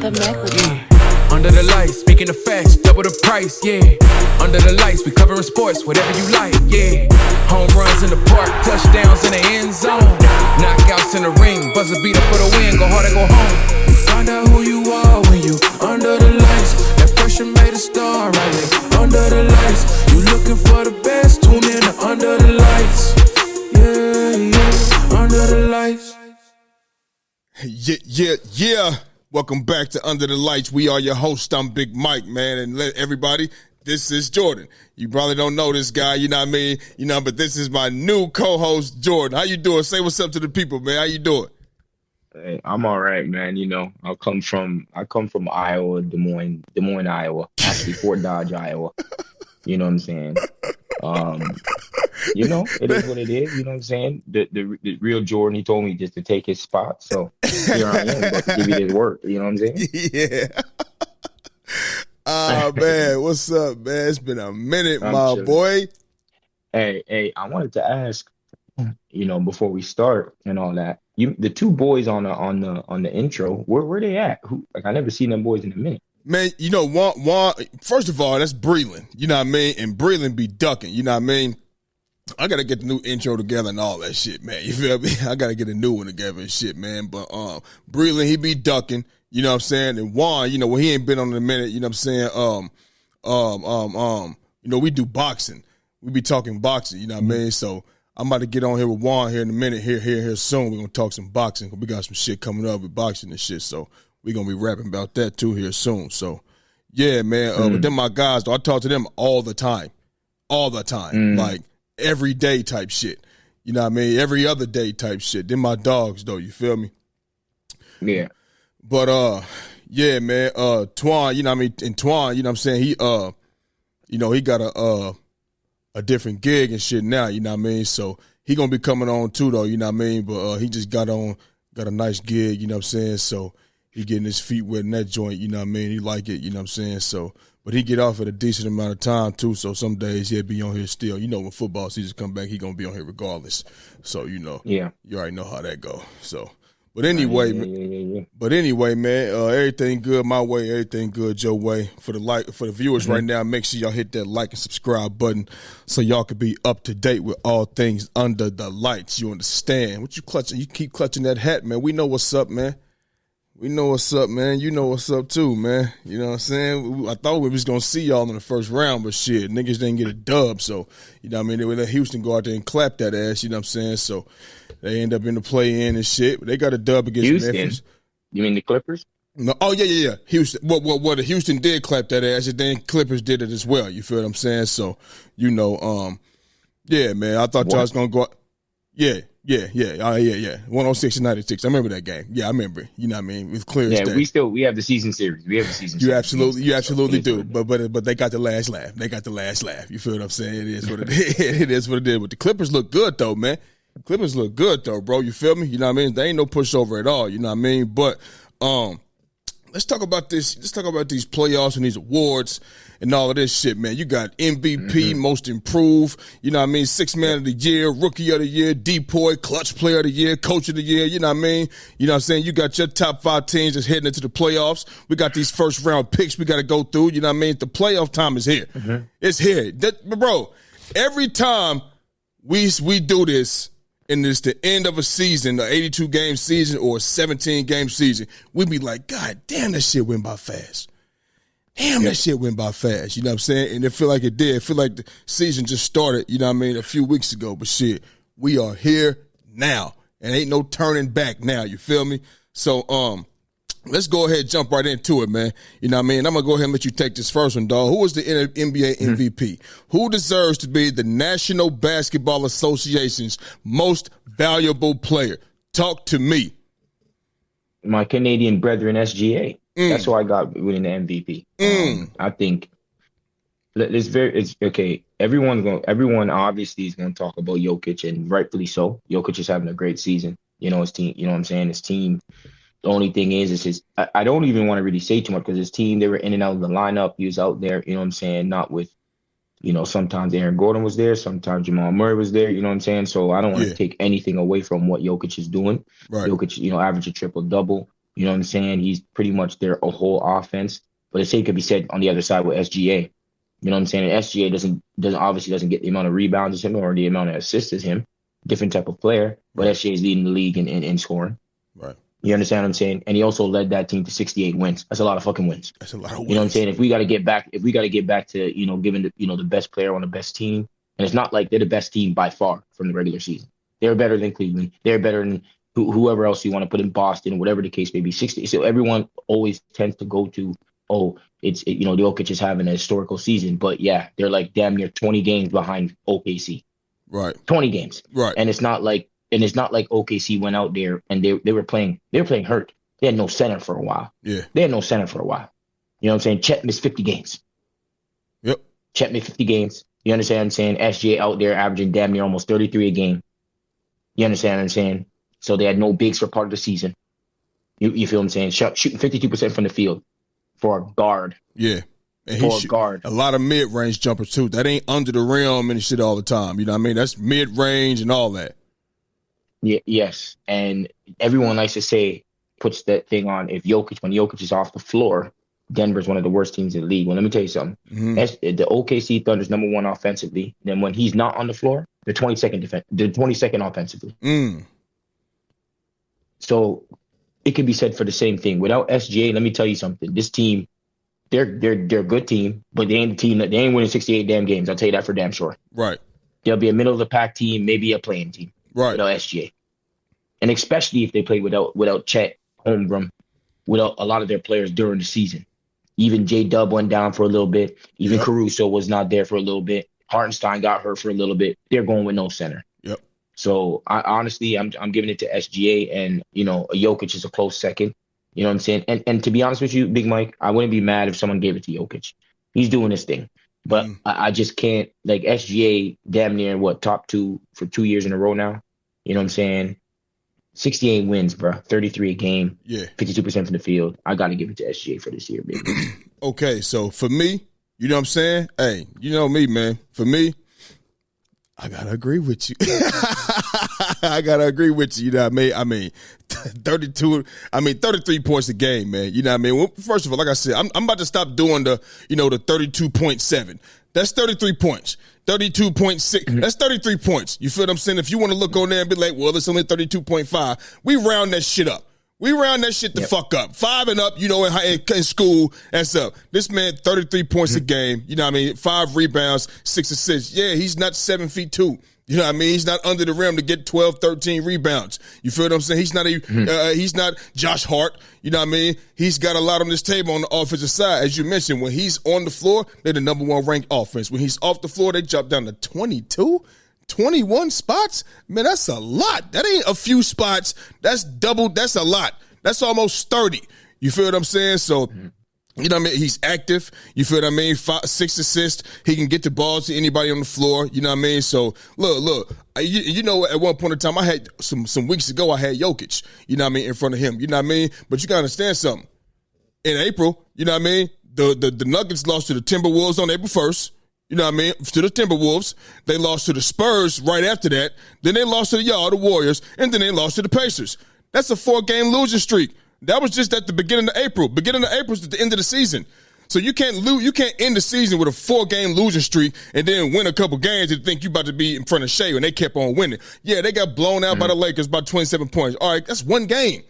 Under the lights, speaking of facts, double the price, yeah. Under the lights, we covering sports, whatever you like, yeah. Home runs in the park, touchdowns in the end zone. Knockouts in the ring, buzzer beater for the win, go hard or go home. Find out who you are when you under the lights. That pressure made a star, right there. Under the lights, you looking for the best, tune in to Under the Lights. Yeah, yeah, Under the Lights. Yeah. Welcome back to Under the Lights. We are your host. I'm Big Mike, man. And let everybody, this is Jordan. You probably don't know this guy, you know what I mean? You know, but this is my new co-host, Jordan. How you doing? Say what's up to the people, man. How you doing? Hey, I'm all right, man. You know, I come from Iowa, Des Moines, Iowa. Actually, Fort Dodge, Iowa. You know what I'm saying? You know, it is what it is. You know what I'm saying? The real Jordan, he told me just to take his spot. So here I am, about to give you this work. You know what I'm saying? Yeah. Man, what's up, man? It's been a minute, my chilling. boy. Hey, I wanted to ask, you know, before we start and all that, the two boys on the intro, where they at? I never seen them boys in a minute. Man, you know, Juan, first of all, that's Breland. You know what I mean? And Breland be ducking. You know what I mean? I got to get the new intro together and all that shit, man. You feel me? I got to get a new one together and shit, man. But Breland, he be ducking. You know what I'm saying? And Juan, you know, when he ain't been on in a minute, you know what I'm saying? You know, we do boxing. We be talking boxing, you know what I mean? So I'm about to get on here with Juan here in a minute, here soon. We're going to talk some boxing. We got some shit coming up with boxing and shit, so we're going to be rapping about that too here soon. So, yeah, man. But then my guys, though, I talk to them all the time. Like every day type shit. You know what I mean? Every other day type shit. Then my dogs, though, you feel me? Yeah. But, yeah, man, Twan, you know what I mean? And Twan, you know what I'm saying? He, you know, he got a different gig and shit now, you know what I mean? So he going to be coming on too, though, you know what I mean? But he just got a nice gig, you know what I'm saying? So he getting his feet wet in that joint, you know what I mean? He like it, you know what I'm saying? So, but he get off at a decent amount of time too, so some days he'll be on here still. You know, when football season come back, he going to be on here regardless. So, you know, you already know how that go. So, but anyway, man, everything good my way, everything good your way. For the viewers right now, make sure y'all hit that like and subscribe button so y'all can be up to date with all things Under the Lights. You understand? What you clutching? You keep clutching that hat, man. We know what's up, man. We know what's up, man. You know what's up, too, man. You know what I'm saying? I thought we was going to see y'all in the first round, but shit, niggas didn't get a dub. So, you know what I mean? They would let Houston go out there and clap that ass, you know what I'm saying? So, they end up in the play-in and shit. They got a dub against Houston? Memphis. You mean the Clippers? No, oh, yeah. Houston. Well, Houston did clap that ass, and then Clippers did it as well. You feel what I'm saying? So, you know, yeah, man, I thought y'all was going to go Yeah. 106 and 96. I remember that game. Yeah, I remember it. You know what I mean? It's clear as day. We have the season series. You absolutely do. But they got the last laugh. You feel what I'm saying? It is what it is. It is what it is. But the Clippers look good though, man. Clippers look good though, bro. You feel me? You know what I mean? They ain't no pushover at all. You know what I mean? But let's talk about this. Let's talk about these playoffs and these awards and all of this shit, man. You got MVP, Most Improved, you know what I mean, Sixth Man of the Year, Rookie of the Year, Depoy, Clutch Player of the Year, Coach of the Year, you know what I mean? You know what I'm saying? You got your top 5 teams that's heading into the playoffs. We got these first round picks we got to go through, you know what I mean? The playoff time is here. It's here. Bro, every time we do this, and it's the end of a season, the 82-game season or a 17-game season, we be like, God damn, that shit went by fast. That shit went by fast. You know what I'm saying? And it feel like it did. It feel like the season just started, you know what I mean, a few weeks ago. But shit, we are here now. And ain't no turning back now. You feel me? So, let's go ahead and jump right into it, man. You know what I mean? I'm going to go ahead and let you take this first one, dog. Who was the NBA MVP? Who deserves to be the National Basketball Association's most valuable player? Talk to me. My Canadian brethren, SGA. That's who I got winning the MVP. I think it's okay. Everyone obviously is going to talk about Jokic, and rightfully so. Jokic is having a great season. You know, his team, you know what I'm saying? His team. The only thing is I don't even want to really say too much because his team, they were in and out of the lineup. He was out there, you know what I'm saying? Not with, you know, sometimes Aaron Gordon was there, sometimes Jamal Murray was there, you know what I'm saying? So I don't want to take anything away from what Jokic is doing. Right. Jokic, you know, average a triple-double. You know what I'm saying? He's pretty much their whole offense. But the same could be said on the other side with SGA. You know what I'm saying? And SGA doesn't get the amount of rebounds as him or the amount of assists as him. Different type of player, but SGA is leading the league in scoring. Right. You understand what I'm saying? And he also led that team to 68 wins. That's a lot of fucking wins. That's a lot of wins. You know what I'm saying? If we got to get back to, giving the best player on the best team, and it's not like they're the best team by far from the regular season. They're better than Cleveland. They're better than whoever else you want to put in Boston, whatever the case may be. 60. So everyone always tends to go to, Jokic is having a historical season, but yeah, they're like damn near 20 games behind OKC. Right. 20 games. Right. And it's not like OKC went out there and they were playing hurt. They had no center for a while. Yeah. They had no center for a while. You know what I'm saying? Chet missed 50 games. Yep. Chet missed 50 games. You understand what I'm saying? SGA out there averaging damn near almost 33 a game. You understand what I'm saying? So they had no bigs for part of the season. You feel what I'm saying? Shooting 52% from the field for a guard. Yeah. And for a guard. A lot of mid-range jumpers, too. That ain't under the rim and shit all the time. You know what I mean? That's mid-range and all that. Yeah, yes. And everyone likes to say, puts that thing on, when Jokic is off the floor, Denver's one of the worst teams in the league. Well, let me tell you something. Mm-hmm. The OKC Thunder's number one offensively. Then when he's not on the floor, they're 22nd offensively. Mm. So it could be said for the same thing. Without SGA, let me tell you something. This team, they're a good team, but they ain't winning 68 damn games. I'll tell you that for damn sure. Right. They'll be a middle of the pack team, maybe a playing team. Right. Without SGA. And especially if they play without Chet Holmgren, without a lot of their players during the season. Even J-Dub went down for a little bit. Even Caruso was not there for a little bit. Hartenstein got hurt for a little bit. They're going with no center. Yep. So I'm giving it to SGA, and Jokic is a close second. You know what I'm saying? And to be honest with you, Big Mike, I wouldn't be mad if someone gave it to Jokic. He's doing his thing. But I just can't, like, SGA damn near top 2 for 2 years in a row now. You know what I'm saying? 68 wins, bro. 33 a game. Yeah. 52% from the field. I got to give it to SGA for this year, baby. Okay, so for me, you know what I'm saying? Hey, you know me, man. For me, I got to agree with you. I got to agree with you. You know what I mean? 33 points a game, man. You know what I mean? Well, first of all, like I said, I'm about to stop doing the 32.7. That's 33 points. 32.6. That's 33 points. You feel what I'm saying? If you want to look on there and be like, well, it's only 32.5, we round that shit up. We round that shit the fuck up. 5 and up, in school, that's up. This man, 33 points a game. You know what I mean? 5 rebounds, 6 assists. Yeah, he's not 7'2". You know what I mean? He's not under the rim to get 12, 13 rebounds. You feel what I'm saying? He's not he's not Josh Hart. You know what I mean? He's got a lot on this table on the offensive side. As you mentioned, when he's on the floor, they're the number 1 ranked offense. When he's off the floor, they jump down to 22, 21 spots. Man, that's a lot. That ain't a few spots. That's double. That's a lot. That's almost 30. You feel what I'm saying? So, you know what I mean? He's active. You feel what I mean? 6 assists. He can get the ball to anybody on the floor. You know what I mean? So, look. At one point in time, I had some weeks ago, I had Jokic, you know what I mean, in front of him. You know what I mean? But you got to understand something. In April, you know what I mean? The Nuggets lost to the Timberwolves on April 1st. You know what I mean? To the Timberwolves. They lost to the Spurs right after that. Then they lost to the Warriors. And then they lost to the Pacers. That's a 4-game losing streak. That was just at the beginning of April. Beginning of April is at the end of the season. So you can't end the season with a 4-game losing streak and then win a couple games and think you about to be in front of Shea, and they kept on winning. Yeah, they got blown out by the Lakers by 27 points. All right, that's 1 game.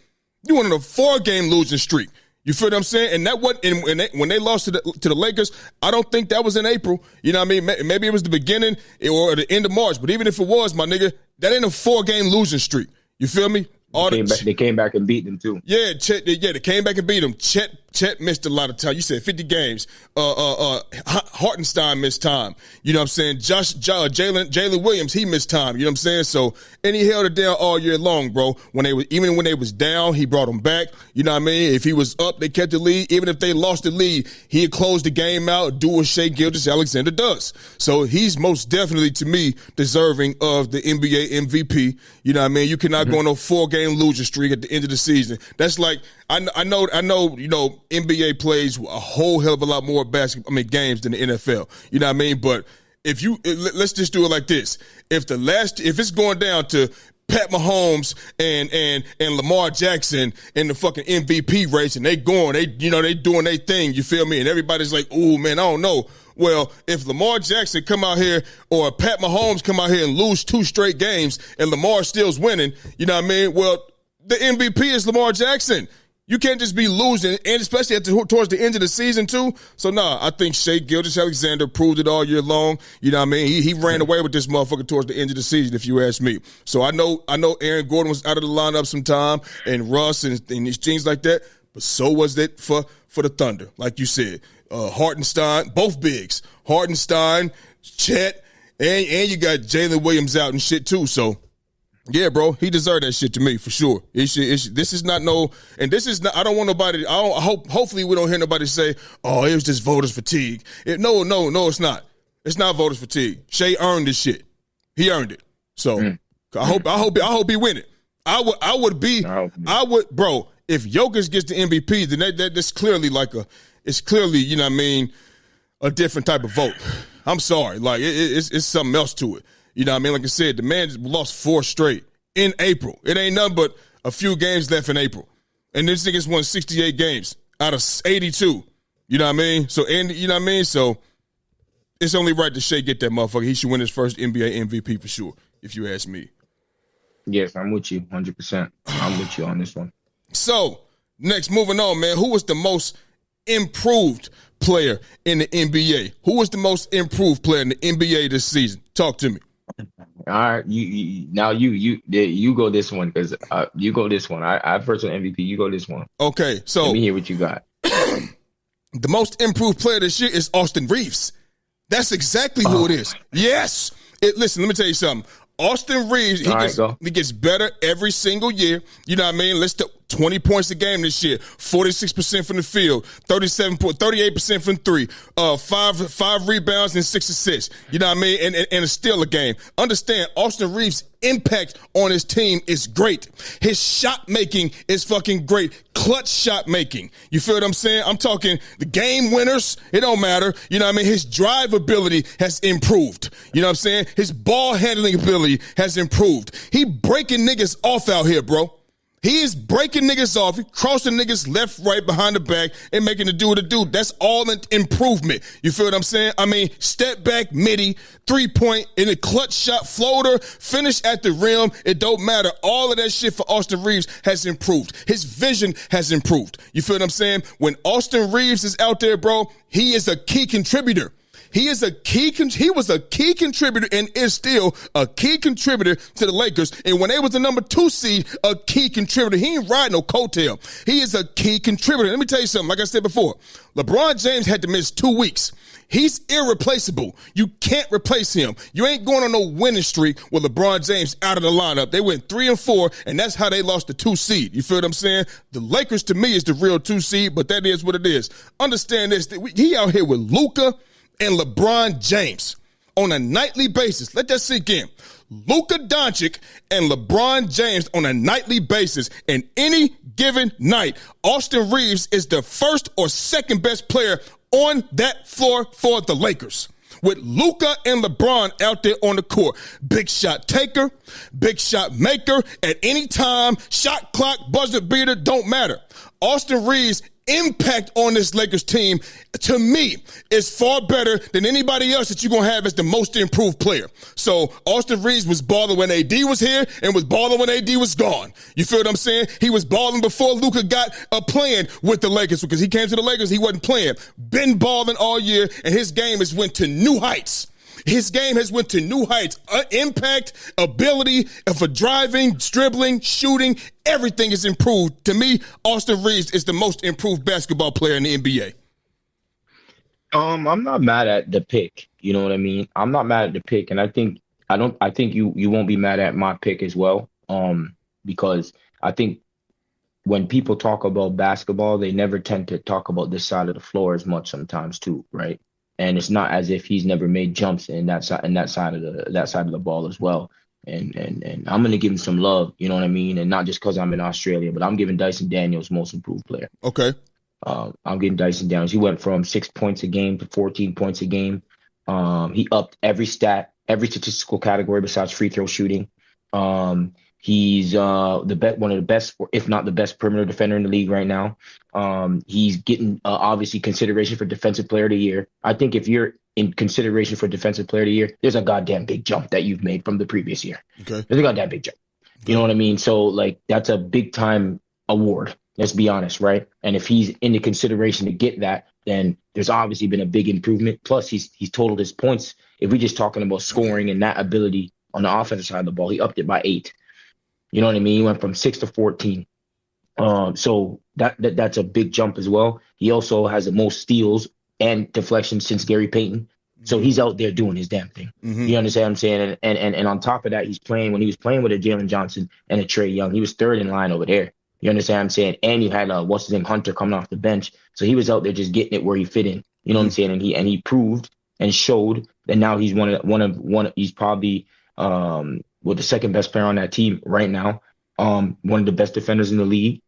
You wanted a 4-game losing streak. You feel what I'm saying? And that when they lost to the Lakers, I don't think that was in April. You know what I mean? Maybe it was the beginning or the end of March. But even if it was, my nigga, that ain't a 4-game losing streak. You feel me? They came back and beat them too. Yeah, they came back and beat them. Chet missed a lot of time. You said 50 games. Hartenstein missed time. You know what I'm saying? Jalen Williams, he missed time. You know what I'm saying? So, and he held it down all year long, bro. Even when they was down, he brought them back. You know what I mean? If he was up, they kept the lead. Even if they lost the lead, he'd close the game out, do what Shea Gilgeous-Alexander does. So he's most definitely, to me, deserving of the NBA MVP. You know what I mean? You cannot go on a 4-game losing streak at the end of the season. That's like, I know, NBA plays a whole hell of a lot more games than the NFL. You know what I mean? But let's just do it like this. If it's going down to Pat Mahomes and Lamar Jackson in the fucking MVP race, and they doing their thing, you feel me? And everybody's like, ooh, man, I don't know. Well, if Lamar Jackson come out here or Pat Mahomes come out here and lose 2 straight games and Lamar still's winning, you know what I mean? Well, the MVP is Lamar Jackson. You can't just be losing, and especially towards the end of the season, too. So, I think Shea Gilgeous-Alexander proved it all year long. You know what I mean? He ran away with this motherfucker towards the end of the season, if you ask me. So, I know Aaron Gordon was out of the lineup sometime, and Russ and these things like that, but so was it for the Thunder, like you said. Hartenstein, both bigs. Hartenstein, Chet, and you got Jalen Williams out and shit, too. So, yeah, bro, he deserved that shit to me for sure. This is not, I don't want nobody, hopefully we don't hear nobody say, oh, it was just voters fatigue. No, it's not. It's not voters fatigue. Shea earned this shit. He earned it. So I hope he win it. Bro, if Jokic gets the MVP, then that's clearly you know what I mean, a different type of vote. I'm sorry. Like, it's something else to it. You know what I mean? Like I said, the man lost 4 straight in April. It ain't nothing but a few games left in April. And this nigga's won 68 games out of 82. You know what I mean? So, So, it's only right to Shea get that motherfucker. He should win his first NBA MVP for sure, if you ask me. Yes, I'm with you 100%. I'm with you on this one. So, next, moving on, man. Who was the most improved player in the NBA? Who was the most improved player in the NBA this season? Talk to me. All right, you go this one because you go this one. I first on MVP. You go this one. Okay, so let me hear what you got. The most improved player this year is Austin Reeves. That's exactly who it is. Yes. Listen, let me tell you something. Austin Reeves, he gets better every single year. You know what I mean? Let's 20 points a game this year, 46% from the field, 38% from 3, 5 rebounds and 6 assists. You know what I mean? And a steal a game. Understand, Austin Reeves' impact on his team is great. His shot making is fucking great. Clutch shot making. You feel what I'm saying? I'm talking the game winners. It don't matter. You know what I mean? His drive ability has improved. You know what I'm saying? His ball handling ability has improved. He breaking niggas off out here, bro. He is breaking niggas off, crossing niggas left, right, behind the back, and making the do what it do. That's all an improvement. You feel what I'm saying? I mean, step back, midi, 3-point, in a clutch shot, floater, finish at the rim. It don't matter. All of that shit for Austin Reeves has improved. His vision has improved. You feel what I'm saying? When Austin Reeves is out there, bro, he is a key contributor. He was a key contributor and is still a key contributor to the Lakers. And when they was the number 2 seed, a key contributor. He ain't riding no coattail. He is a key contributor. Let me tell you something. Like I said before, LeBron James had to miss 2 weeks. He's irreplaceable. You can't replace him. You ain't going on no winning streak with LeBron James out of the lineup. They went 3-4, and that's how they lost the 2 seed. You feel what I'm saying? The Lakers, to me, is the real 2 seed, but that is what it is. Understand this. He out here with Luka and LeBron James on a nightly basis. Let that sink in. Luka Doncic and LeBron James on a nightly basis. And any given night, Austin Reeves is the first or second best player on that floor for the Lakers. With Luka and LeBron out there on the court. Big shot taker, big shot maker at any time, shot clock, buzzer beater, don't matter. Austin Reeves' impact on this Lakers team, to me, is far better than anybody else that you're going to have as the most improved player. So Austin Reeves was balling when AD was here and was balling when AD was gone. You feel what I'm saying? He was balling before Luka got a playing with the Lakers, because he came to the Lakers, he wasn't playing. Been balling all year, and his game has went to new heights. His game has went to new heights. Impact, ability for driving, dribbling, shooting, everything is improved. To me, Austin Reeves is the most improved basketball player in the NBA. I'm not mad at the pick. You know what I mean? I'm not mad at the pick, and I think you won't be mad at my pick as well. Because I think when people talk about basketball, they never tend to talk about this side of the floor as much sometimes too, right? And it's not as if he's never made jumps in that side of the ball as well. And I'm gonna give him some love, you know what I mean? And not just because I'm in Australia, but I'm giving Dyson Daniels most improved player. Okay. I'm getting Dyson Daniels. He went from 6 points a game to 14 points a game. He upped every stat, every statistical category besides free throw shooting. He's one of the best, if not the best, perimeter defender in the league right now. He's getting obviously consideration for Defensive Player of the Year. I think if you're in consideration for Defensive Player of the Year, there's a goddamn big jump that you've made from the previous year. Okay. There's a goddamn big jump. Okay. You know what I mean? So like that's a big time award. Let's be honest, right? And if he's in the consideration to get that, then there's obviously been a big improvement. Plus, he's totaled his points. If we're just talking about scoring and that ability on the offensive side of the ball, he upped it by 8. You know what I mean? He went from 6 to 14. So that's a big jump as well. He also has the most steals and deflections since Gary Payton. So he's out there doing his damn thing. Mm-hmm. You understand what I'm saying? And on top of that, when he was playing with a Jalen Johnson and a Trae Young, he was third in line over there. You understand what I'm saying? And you had Hunter coming off the bench. So he was out there just getting it where he fit in. You know what I'm saying? And he proved and showed that now he's he's probably the second best player on that team right now. One of the best defenders in the league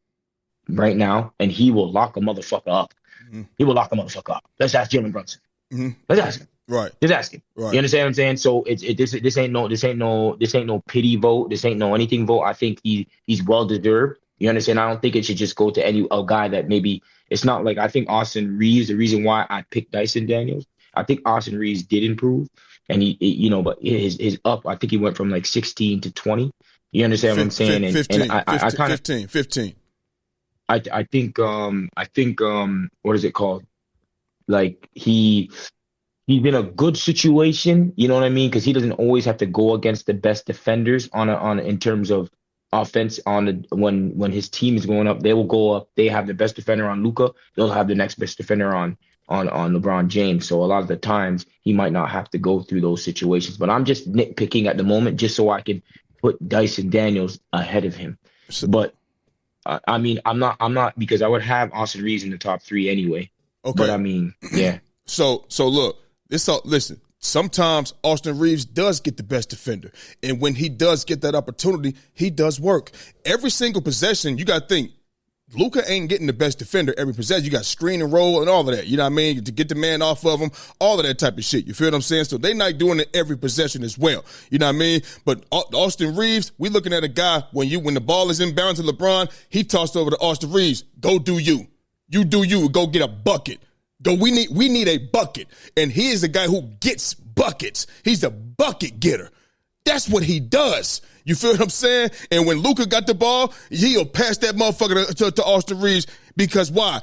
right now, and he will lock a motherfucker up. Mm-hmm. He will lock a motherfucker up. Let's ask Jalen Brunson. Mm-hmm. Let's ask him. Right. Just ask him. Right. You understand what I'm saying? So this ain't no pity vote. This ain't no anything vote. I think he's well deserved. You understand? I don't think it should just go to a guy that maybe it's not like I think Austin Reeves. The reason why I picked Dyson Daniels, I think Austin Reeves did improve, and but his up. I think he went from like 16 to 20. You understand what I'm saying? 15, I kind of 15. I think what is it called? Like he's in a good situation. You know what I mean? Because he doesn't always have to go against the best defenders in terms of offense when his team is going up, they will go up. They have the best defender on Luka. They'll have the next best defender on LeBron James. So a lot of the times he might not have to go through those situations. But I'm just nitpicking at the moment just so I can put Dyson Daniels ahead of him. But I mean, I'm not because I would have Austin Reeves in the top 3 anyway. Okay. But I mean, yeah. So look, listen. Sometimes Austin Reeves does get the best defender. And when he does get that opportunity, he does work. Every single possession, you got to think, Luka ain't getting the best defender every possession. You got screen and roll and all of that. You know what I mean? To get the man off of him, all of that type of shit. You feel what I'm saying? So they not doing it every possession as well. You know what I mean? But Austin Reeves, we looking at a guy, when the ball is inbound to LeBron, he tossed over to Austin Reeves. Go do you. You do you. Go get a bucket. We need a bucket. And he is a guy who gets buckets. He's a bucket getter. That's what he does. You feel what I'm saying? And when Luka got the ball, he'll pass that motherfucker to Austin Reeves because why?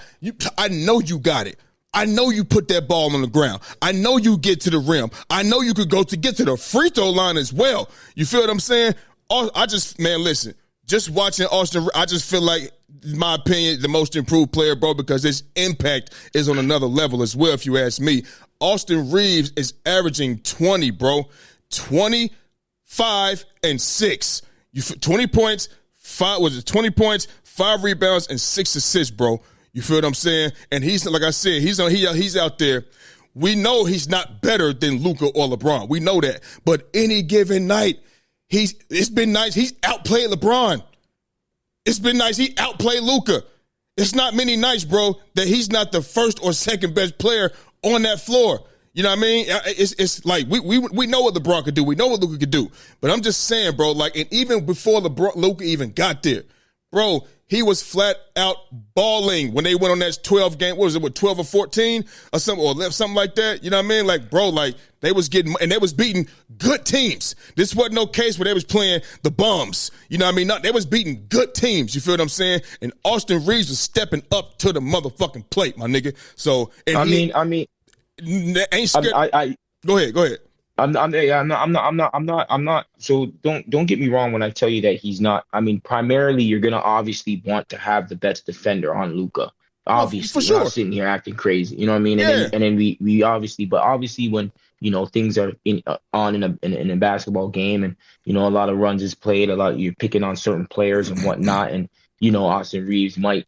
I know you got it. I know you put that ball on the ground. I know you get to the rim. I know you could get to the free throw line as well. You feel what I'm saying? Listen, just watching Austin, I just feel like, in my opinion, the most improved player, bro, because his impact is on another level as well, if you ask me. Austin Reeves is averaging 20, bro. 25 and 6. 20 points, 20 points, 5 rebounds, and 6 assists, bro. You feel what I'm saying? And he's, like I said, he's out there. We know he's not better than Luka or LeBron. We know that. But any given night, it's been nice. He's outplayed LeBron. It's been nice. He outplayed Luka. It's not many nights, bro, that he's not the first or second best player on that floor. You know what I mean? It's like we know what LeBron could do. We know what Luka could do. But I'm just saying, bro, like, and even before Luka even got there, bro, he was flat out balling when they went on that 12 game. What was it, 12 or 14 or something like that? You know what I mean? Like, bro, like they was beating good teams. This wasn't no case where they was playing the bums. You know what I mean? They was beating good teams. You feel what I'm saying? And Austin Reeves was stepping up to the motherfucking plate, my nigga. So, and I mean, ain't scared. Go ahead. I'm not. So don't get me wrong when I tell you that he's not. I mean, primarily you're gonna obviously want to have the best defender on Luka. Obviously, for sure. We're not sitting here acting crazy. You know what I mean? And then we obviously, but obviously when things are in a basketball game and a lot of runs is played, you're picking on certain players and whatnot, and Austin Reeves might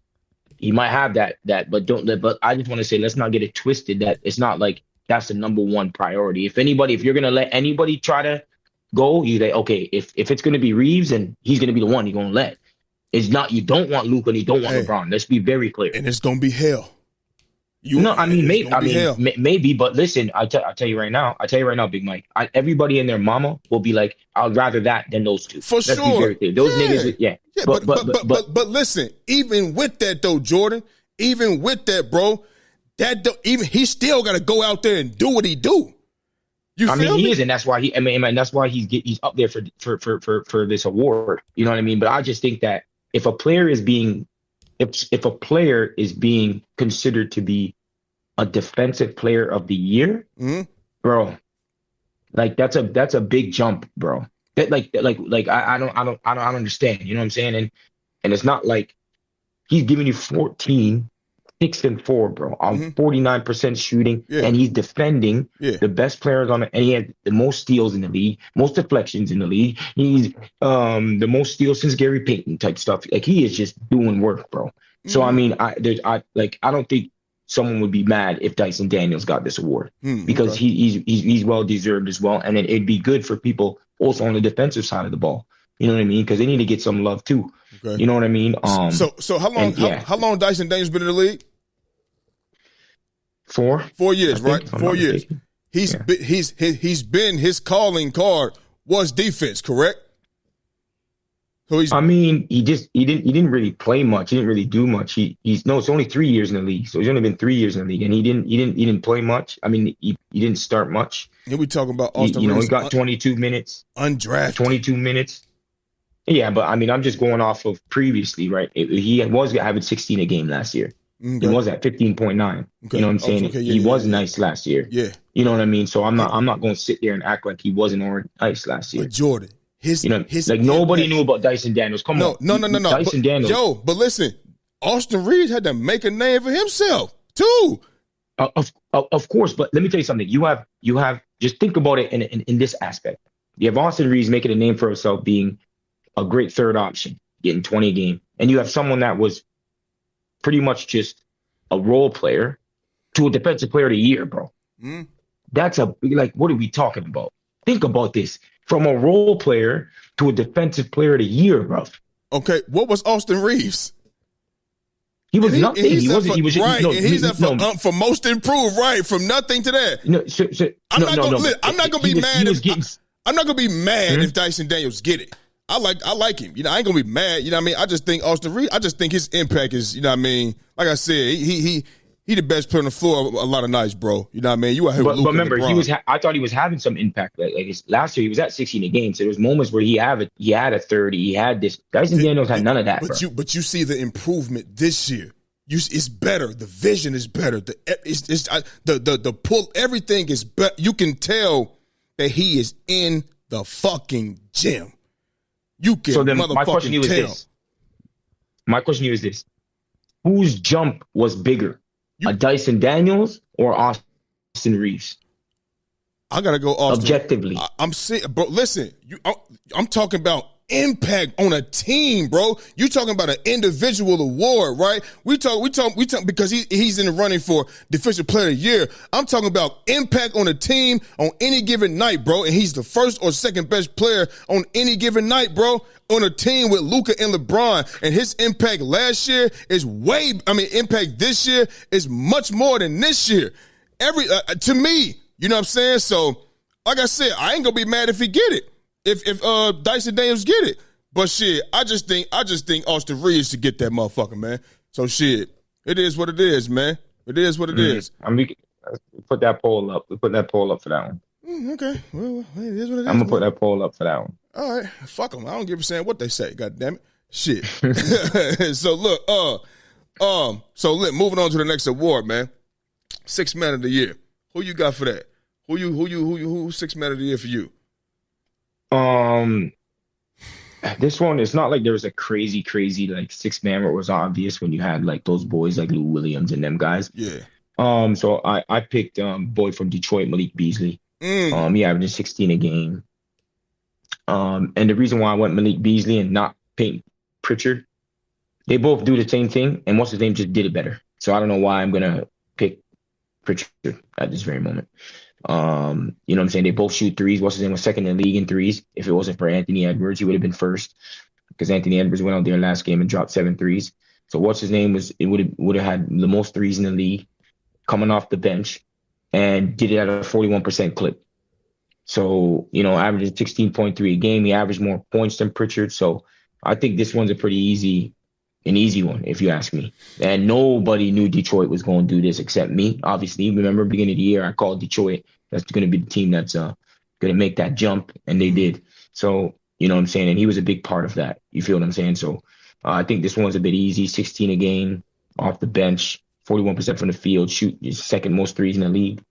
have that, but I just want to say let's not get it twisted that it's not like that's the number one priority. If you're going to let anybody try to go, you say, okay, if it's going to be Reeves and he's going to be the one you're going to let. It's not, you don't want Luka and you don't want LeBron. Let's be very clear. And it's going to be hell. No, I mean, it's maybe. gonna I be mean, hell maybe. But listen, I tell you right now. I tell you right now, Big Mike. Everybody and their mama will be like, I'd rather that than those two. for Let's be sure. very clear. Those Yeah, niggas, yeah. yeah. But But listen, even with that though, Jordan, even with that, bro, even he still got to go out there and do what he do. You I mean, feel he me? is, and that's why he. I mean, that's why he's up there for this award. You know what I mean? But I just think that if a player is being, if a player is being considered to be a defensive player of the year, bro, like that's a big jump, bro. That I don't understand. You know what I'm saying? And it's not like he's giving you 14, 6 and 4, bro, on 49% shooting, Yeah. and he's defending Yeah. the best players on the, and he had the most steals in the league, most deflections in the league. He's the most steals since Gary Payton type stuff. Like he is just doing work, bro. So I mean, I don't think someone would be mad if Dyson Daniels got this award because okay. he's well deserved as well, and it'd be good for people also on the defensive side of the ball. You know what I mean? Because they need to get some love too. Okay. You know what I mean? So how long how long Dyson Daniels been in the league? 4 years, right? 4 years. Mistaken. He's been his calling card was defense, correct? So I mean, he didn't really play much. He didn't really do much. It's only 3 years in the league. So he's only been 3 years in the league, and he didn't play much. I mean, he didn't start much. And we talking about Austin Reeves. He got 22 minutes. Undrafted. 22 minutes. Yeah, but I mean, I'm just going off of previously, right? He was having 16 a game last year. Okay. He was at 15.9. Okay. You know what I'm saying? He was nice last year. Yeah. You know what I mean? So I'm not going to sit there and act like he wasn't already nice last year. But Jordan, his nobody knew about Dyson Daniels. Come on. No. Dyson Daniels. But listen, Austin Reeves had to make a name for himself too. Of course, but let me tell you something. You have just think about it in this aspect. You have Austin Reeves making a name for himself, being a great third option, getting 20 a game, and you have someone that was pretty much just a role player to a defensive player of the year, bro. That's what are we talking about? Think about this. From a role player to a defensive player of the year, bro. Okay, what was Austin Reeves? He was nothing. He wasn't. He's up for most improved, right? From nothing to that. I'm not gonna be mad. I'm not gonna be mad if Dyson Daniels get it. I like him. I ain't gonna be mad. You know what I mean? I just think Austin Reeves. I just think his impact is. You know what I mean? Like I said, he the best player on the floor a lot of nights, bro. You know what I mean? You out here with Luka. But remember, I thought he was having some impact. Like last year, he was at 16 a game. So there was moments where he had a 30. He had this. Dyson Daniels had none of that. But you see the improvement this year. It's better. The vision is better. The pull. Everything is better. You can tell that he is in the fucking gym. You can. So then my question to you is this. My question to you is this: whose jump was bigger, a Dyson Daniels or Austin Reeves? I gotta go Austin. Objectively, I'm saying, bro. Listen, I'm talking about impact on a team, bro. You talking about an individual award, right? We talk because he's in the running for defensive player of the year. I'm talking about impact on a team on any given night, bro. And he's the first or second best player on any given night, bro. On a team with Luka and LeBron, and his impact last year is impact this year is much more than this year. To me, you know what I'm saying? So, like I said, I ain't gonna be mad if he get it. If Dyson Daniels get it. But shit, I just think Austin Reeves should get that motherfucker, man. So shit, it is what it is, man. It is what it is. I mean, put that poll up. We put that poll up for that one. Okay. Well, it is what it is. I'm gonna put that poll up for that one. All right. Fuck them. I don't give a saying what they say. God damn it. Shit. So look, moving on to the next award, man. Sixth Man of the Year. Who you got for that? Who's Sixth Man of the Year for you? This one, it's not like there was a crazy like six man where it was obvious when you had like those boys like Lou Williams and them guys. Yeah. So I picked boy from Detroit, Malik Beasley. He averaged 16 a game. And the reason why I went Malik Beasley and not Peyton Pritchard, they both do the same thing, and what's his name just did it better. So I don't know why I'm gonna pick Pritchard at this very moment. You know what I'm saying? They both shoot threes. What's his name was second in the league in threes. If it wasn't for Anthony Edwards, he would have been first because Anthony Edwards went out there last game and dropped 7 threes. So what's his name would have had the most threes in the league. coming off the bench and did it at a 41% clip. So, averaging 16.3 a game. He averaged more points than Pritchard. So I think this one's an easy one, if you ask me. And nobody knew Detroit was going to do this except me. Obviously, remember beginning of the year, I called Detroit. That's going to be the team that's going to make that jump, and they did. So, you know what I'm saying? And he was a big part of that. You feel what I'm saying? So I think this one's a bit easy. 16 a game off the bench, 41% from the field, shoot his second most threes in the league.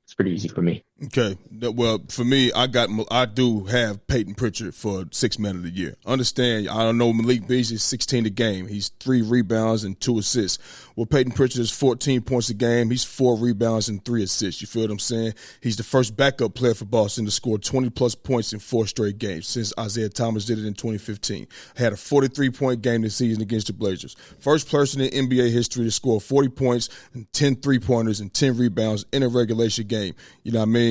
It's pretty easy for me. Okay. Well, for me, I do have Peyton Pritchard for Sixth Man of the Year. Understand, I don't know, Malik Beasley is 16 a game. He's 3 rebounds and 2 assists. Well, Peyton Pritchard is 14 points a game. He's 4 rebounds and 3 assists. You feel what I'm saying? He's the first backup player for Boston to score 20-plus points in 4 straight games since Isaiah Thomas did it in 2015. Had a 43-point game this season against the Blazers. First person in NBA history to score 40 points and 10 three-pointers and 10 rebounds in a regulation game. You know what I mean?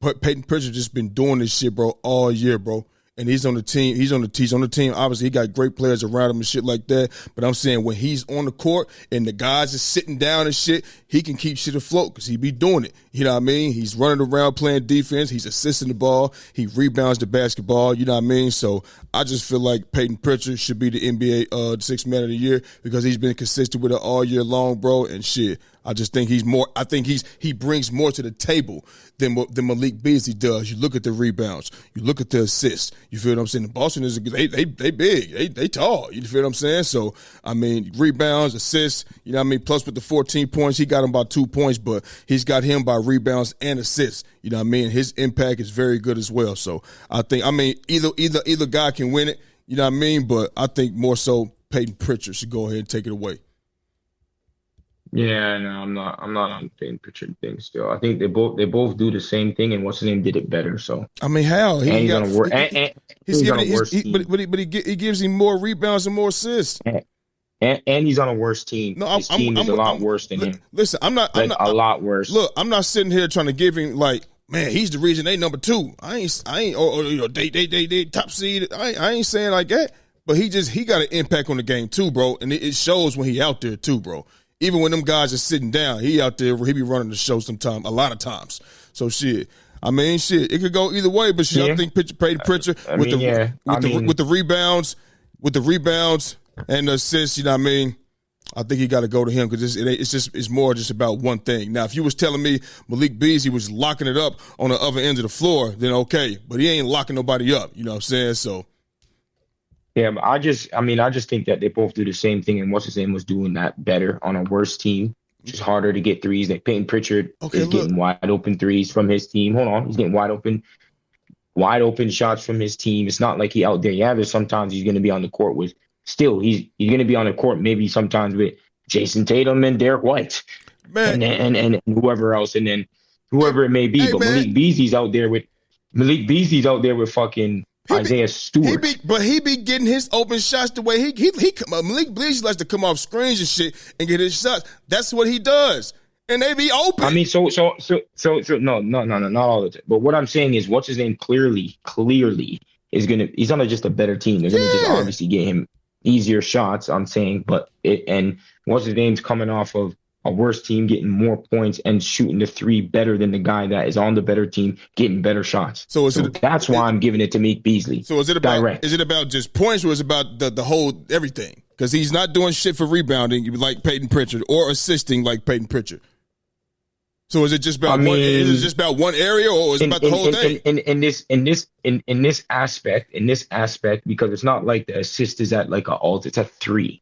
Peyton Pritchard just been doing this shit, bro, all year, bro. And he's on the team. He's on the team. Obviously, he got great players around him and shit like that. But I'm saying when he's on the court and the guys are sitting down and shit, he can keep shit afloat because he be doing it. You know what I mean? He's running around playing defense. He's assisting the ball. He rebounds the basketball. You know what I mean? So I just feel like Peyton Pritchard should be the NBA Sixth Man of the Year because he's been consistent with it all year long, bro. And shit, I just think he's more. I think he brings more to the table than Malik Beasley does. You look at the rebounds. You look at the assists. You feel what I'm saying? Boston is they big. They tall. You feel what I'm saying? So I mean, rebounds, assists. You know what I mean? Plus with the 14 points, he got him by 2 points, but he's got him by rebounds and assists. You know what I mean? His impact is very good as well. So I think either guy can win it. You know what I mean? But I think more so Peyton Pritchard should go ahead and take it away. Yeah, no, I'm not on Peyton Pritchard thing still. I think they both do the same thing, and what's his name did it better. So I mean, how he's on a worse. He's on a worse team. But he gives him more rebounds and more assists. And he's on a worse team. No, his team is a lot worse than him. Listen, I'm not a lot worse. Look, I'm not sitting here trying to give him like, man, he's the reason they number 2. I ain't or they top seed. I ain't saying like that. But he got an impact on the game too, bro, and it shows when he out there too, bro. Even when them guys are sitting down, he out there, he be running the show sometime, a lot of times. So shit, I mean, shit, it could go either way. But shit, yeah. I think Peyton Pritchard with the rebounds and the assists, you know what I mean? I think he got to go to him because it's more just about one thing. Now, if you was telling me Malik Beasley was locking it up on the other end of the floor, then okay, but he ain't locking nobody up. You know what I'm saying? So. Yeah, but I just think that they both do the same thing, and what's his name was doing that better on a worse team. It's just harder to get threes. Like Peyton Pritchard is getting wide open threes from his team. Hold on, he's getting wide open shots from his team. It's not like he out there. Yeah, there's sometimes he's going to be on the court with. Still, he's going to be on the court maybe sometimes with Jason Tatum and Derek White, man, and whoever else, and then whoever it may be. Hey, but man. Malik Beasley's out there with fucking. Isaiah Stewart. He be getting his open shots the way he Malik Beasley likes to come off screens and shit and get his shots. That's what he does. And they be open. I mean, so no, not all the time. But what I'm saying is what's his name clearly he's on just a better team. They're gonna just obviously get him easier shots, I'm saying, and what's his name's coming off of a worse team, getting more points and shooting the 3 better than the guy that is on the better team, getting better shots. So that's why I'm giving it to Malik Beasley. So is it about just points, or is it about the whole everything? Because he's not doing shit for rebounding like Peyton Pritchard or assisting like Peyton Pritchard. So is it just about one area, or is it about the whole thing? In this aspect, because it's not like the assist is at like it's at 3.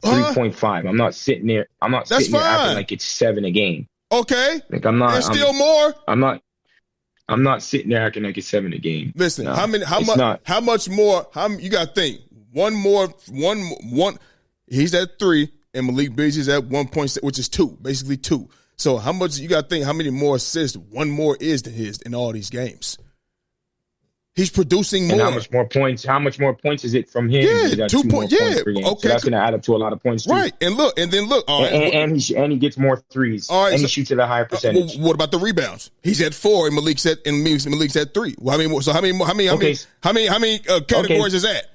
3.5. I'm not sitting there acting like it's 7 a game. Okay. Like I'm not. There's still more. I'm not sitting there acting like it's 7 a game. Listen, how much more? You got to think. One more. He's at 3, and Malik Beasley's at 1.6, which is 2, basically 2. So how much you got to think? How many more assists one more is than his in all these games? He's producing more. And how much more points is it from him? Yeah, 2 points. Yeah, okay. So that's going to add up to a lot of points, too. Right. And look. All right. And he gets more threes. All right. And he shoots at a higher percentage. What about the rebounds? He's at 4, and Malik's at 3. Well, how many categories is that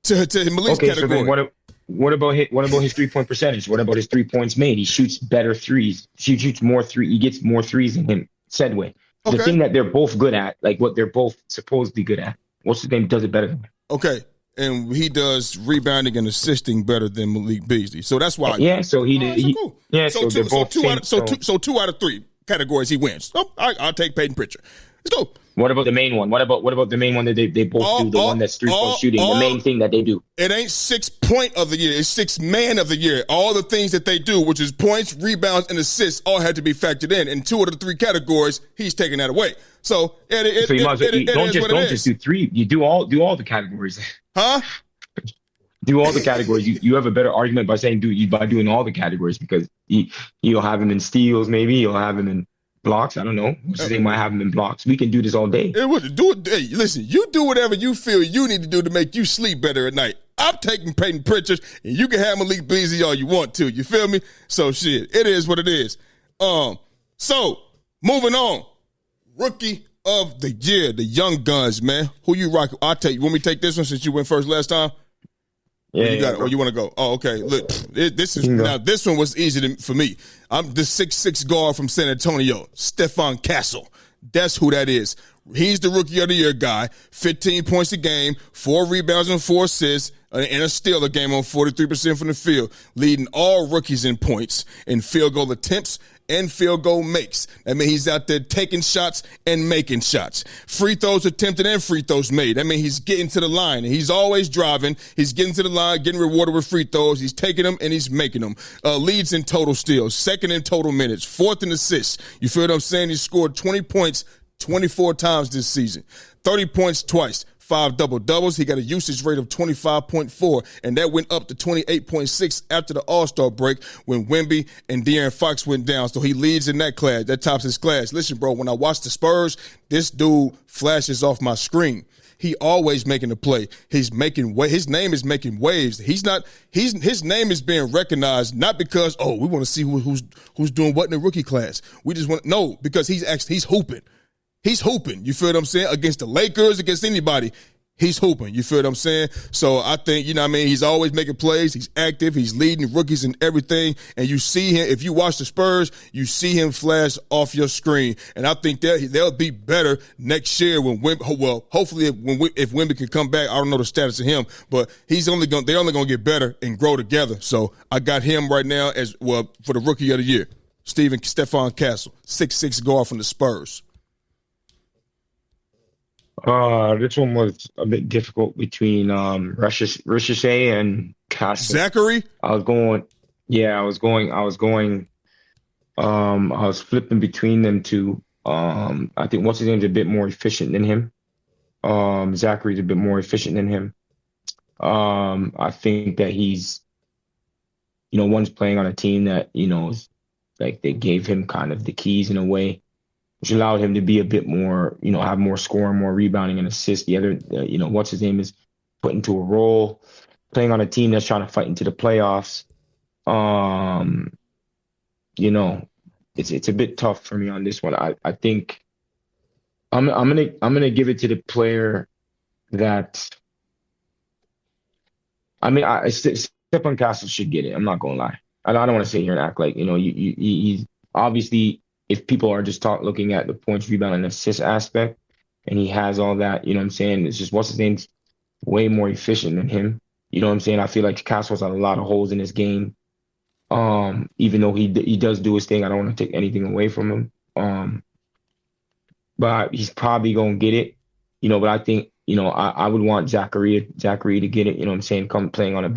to Malik's category? What about his 3-point percentage? What about his 3 points made? He shoots better threes. He shoots more three. He gets more threes than him. Sedway. The Okay. thing that they're both good at, like what they're both supposedly good at. What's his name? Does it better than him. Okay. And he does rebounding and assisting better than Malik Beasley. So that's why. Yeah. So Cool. Yeah. So they're both two out of three categories he wins. So I'll take Peyton Pritchard. Let's go. What about the main one? What about the main one that they both do? The one that's 3-point shooting. The main thing that they do. It ain't 6-point of the year. It's 6-man of the year. All the things that they do, which is points, rebounds, and assists, all had to be factored in. In 2 of the 3 categories, he's taking that away. So don't just do 3. You do all the categories. Huh? Do all the categories. You have a better argument by saying by doing all the categories because you'll have him in steals, maybe you'll have him in blocks. I don't know. They might have him in blocks. We can do this all day. Hey, listen, you do whatever you feel you need to do to make you sleep better at night. I'm taking Peyton Pritchard, and you can have Malik Beasley all you want to. You feel me? So shit, it is what it is. So moving on, rookie of the year, the young guns, man. Who you rock? I'll take. You want me to take this one since you went first last time? Yeah, or you want to go? Oh, okay. Look, this one was easy for me. I'm the 6'6" guard from San Antonio, Stephon Castle. That's who that is. He's the rookie of the year guy. 15 points a game, 4 rebounds and 4 assists, and a steal a game on 43% from the field, leading all rookies in points and field goal attempts and field goal makes. That means he's out there taking shots and making shots. Free throws attempted and free throws made. That means he's getting to the line, and he's always driving. He's getting to the line, getting rewarded with free throws. He's taking them, and he's making them. Leads in total steals, 2nd in total minutes, 4th in assists. You feel what I'm saying? He scored 20 points 24 times this season, 30 points twice. 5 double-doubles. He got a usage rate of 25.4, and that went up to 28.6 after the All-Star break when Wemby and De'Aaron Fox went down. So he leads in that class. That tops his class. Listen, bro, when I watch the Spurs, this dude flashes off my screen. He always making a play. His name is making waves. His name is being recognized not because, we want to see who's doing what in the rookie class. We just want because he's hooping. He's hooping, you feel what I'm saying? Against the Lakers, against anybody, he's hooping, you feel what I'm saying? So I think, he's always making plays. He's active. He's leading rookies and everything. And you see him, if you watch the Spurs, you see him flash off your screen. And I think they'll be better next year hopefully if Wemby can come back. I don't know the status of him, but they're only going to get better and grow together. So I got him right now as well for the rookie of the year. Stephon Castle, 6'6" guard from the Spurs. This one was a bit difficult between Ricochet and Castle. Zachary? I was flipping between them two. I think what's his name's a bit more efficient than him. Zachary's a bit more efficient than him. I think that he's, one's playing on a team that, like they gave him kind of the keys in a way, which allowed him to be a bit more, have more scoring, more rebounding and assists. The other, what's his name is put into a role, playing on a team that's trying to fight into the playoffs. It's a bit tough for me on this one. I think I'm gonna give it to the player that. Stephon Castle should get it. I'm not gonna lie. I don't want to sit here and act like he's obviously. If people are just looking at the points, rebound, and assist aspect, and he has all that, you know what I'm saying? It's just what's his name's way more efficient than him. You know what I'm saying? I feel like Castle's had a lot of holes in his game. Even though he does do his thing, I don't want to take anything away from him. But he's probably gonna get it. But I think I would want Zachary to get it. You know what I'm saying? Come playing on a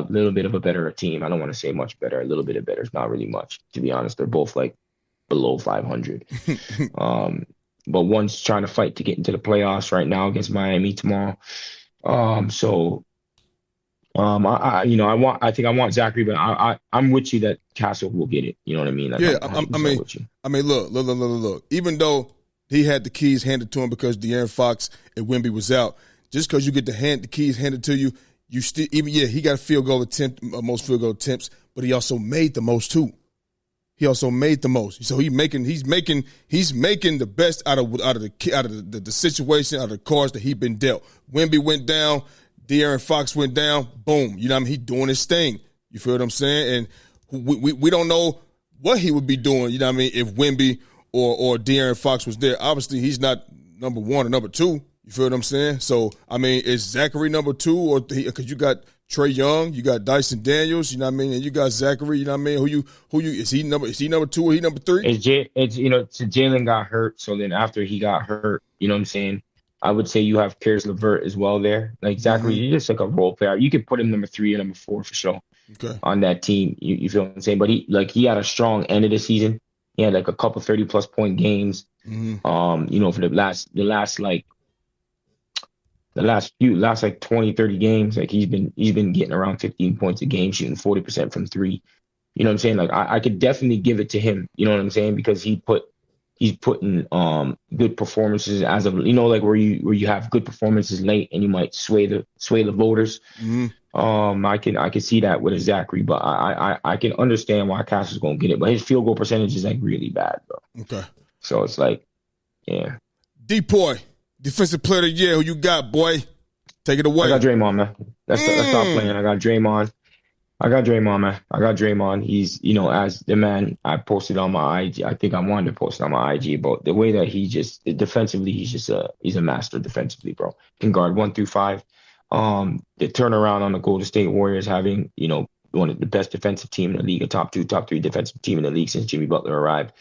little bit of a better team. I don't want to say much better. A little bit of better is not really much, to be honest. They're both like below 500. But one's trying to fight to get into the playoffs right now against Miami tomorrow. I think I want Zachary, but I'm with you that Castle will get it. You know what I mean? Look. Even though he had the keys handed to him because De'Aaron Fox and Wemby was out, just because you get the keys handed to you, he got most field goal attempts, but he also made the most too. So he's making the best out of the situation, out of the cards that he's been dealt. Wemby went down. De'Aaron Fox went down, boom. You know what I mean? He doing his thing. You feel what I'm saying? And we don't know what he would be doing, you know what I mean, if Wemby or De'Aaron Fox was there. Obviously, he's not number one or number two. You feel what I'm saying? So, I mean, is Zachary number two? Or because you got Trae Young, you got Dyson Daniels, you know what I mean, and you got Zachary, you know what I mean? Who you is he number two or he number three? So Jalen got hurt, so then after he got hurt, you know what I'm saying? I would say you have Karis LeVert as well there. Like Zachary, you're just like a role player. You could put him number 3 or number 4 for sure. Okay. On that team. You feel what I'm saying? But he had a strong end of the season. He had like a couple 30+ point games. Mm-hmm. For the last like 20, 30 games, like he's been getting around 15 points a game, shooting 40% from 3. You know what I'm saying? Like I could definitely give it to him. You know what I'm saying? Because he's putting good performances as of, like where you have good performances late and you might sway the voters. Mm-hmm. I can see that with a Zachary, but I can understand why Cass is gonna get it. But his field goal percentage is like really bad, bro. Okay. So it's like, yeah. Depoy, defensive player of the year. Who you got, boy? Take it away. I got Draymond, man. That's not playing. I got Draymond. Man. I got Draymond. He's, as the man I posted on my IG. I think I wanted to post on my IG about the way that he just defensively, he's a master defensively, bro. Can guard 1 through 5. The turnaround on the Golden State Warriors having, one of the best defensive team in the league, a top 3 defensive team in the league since Jimmy Butler arrived.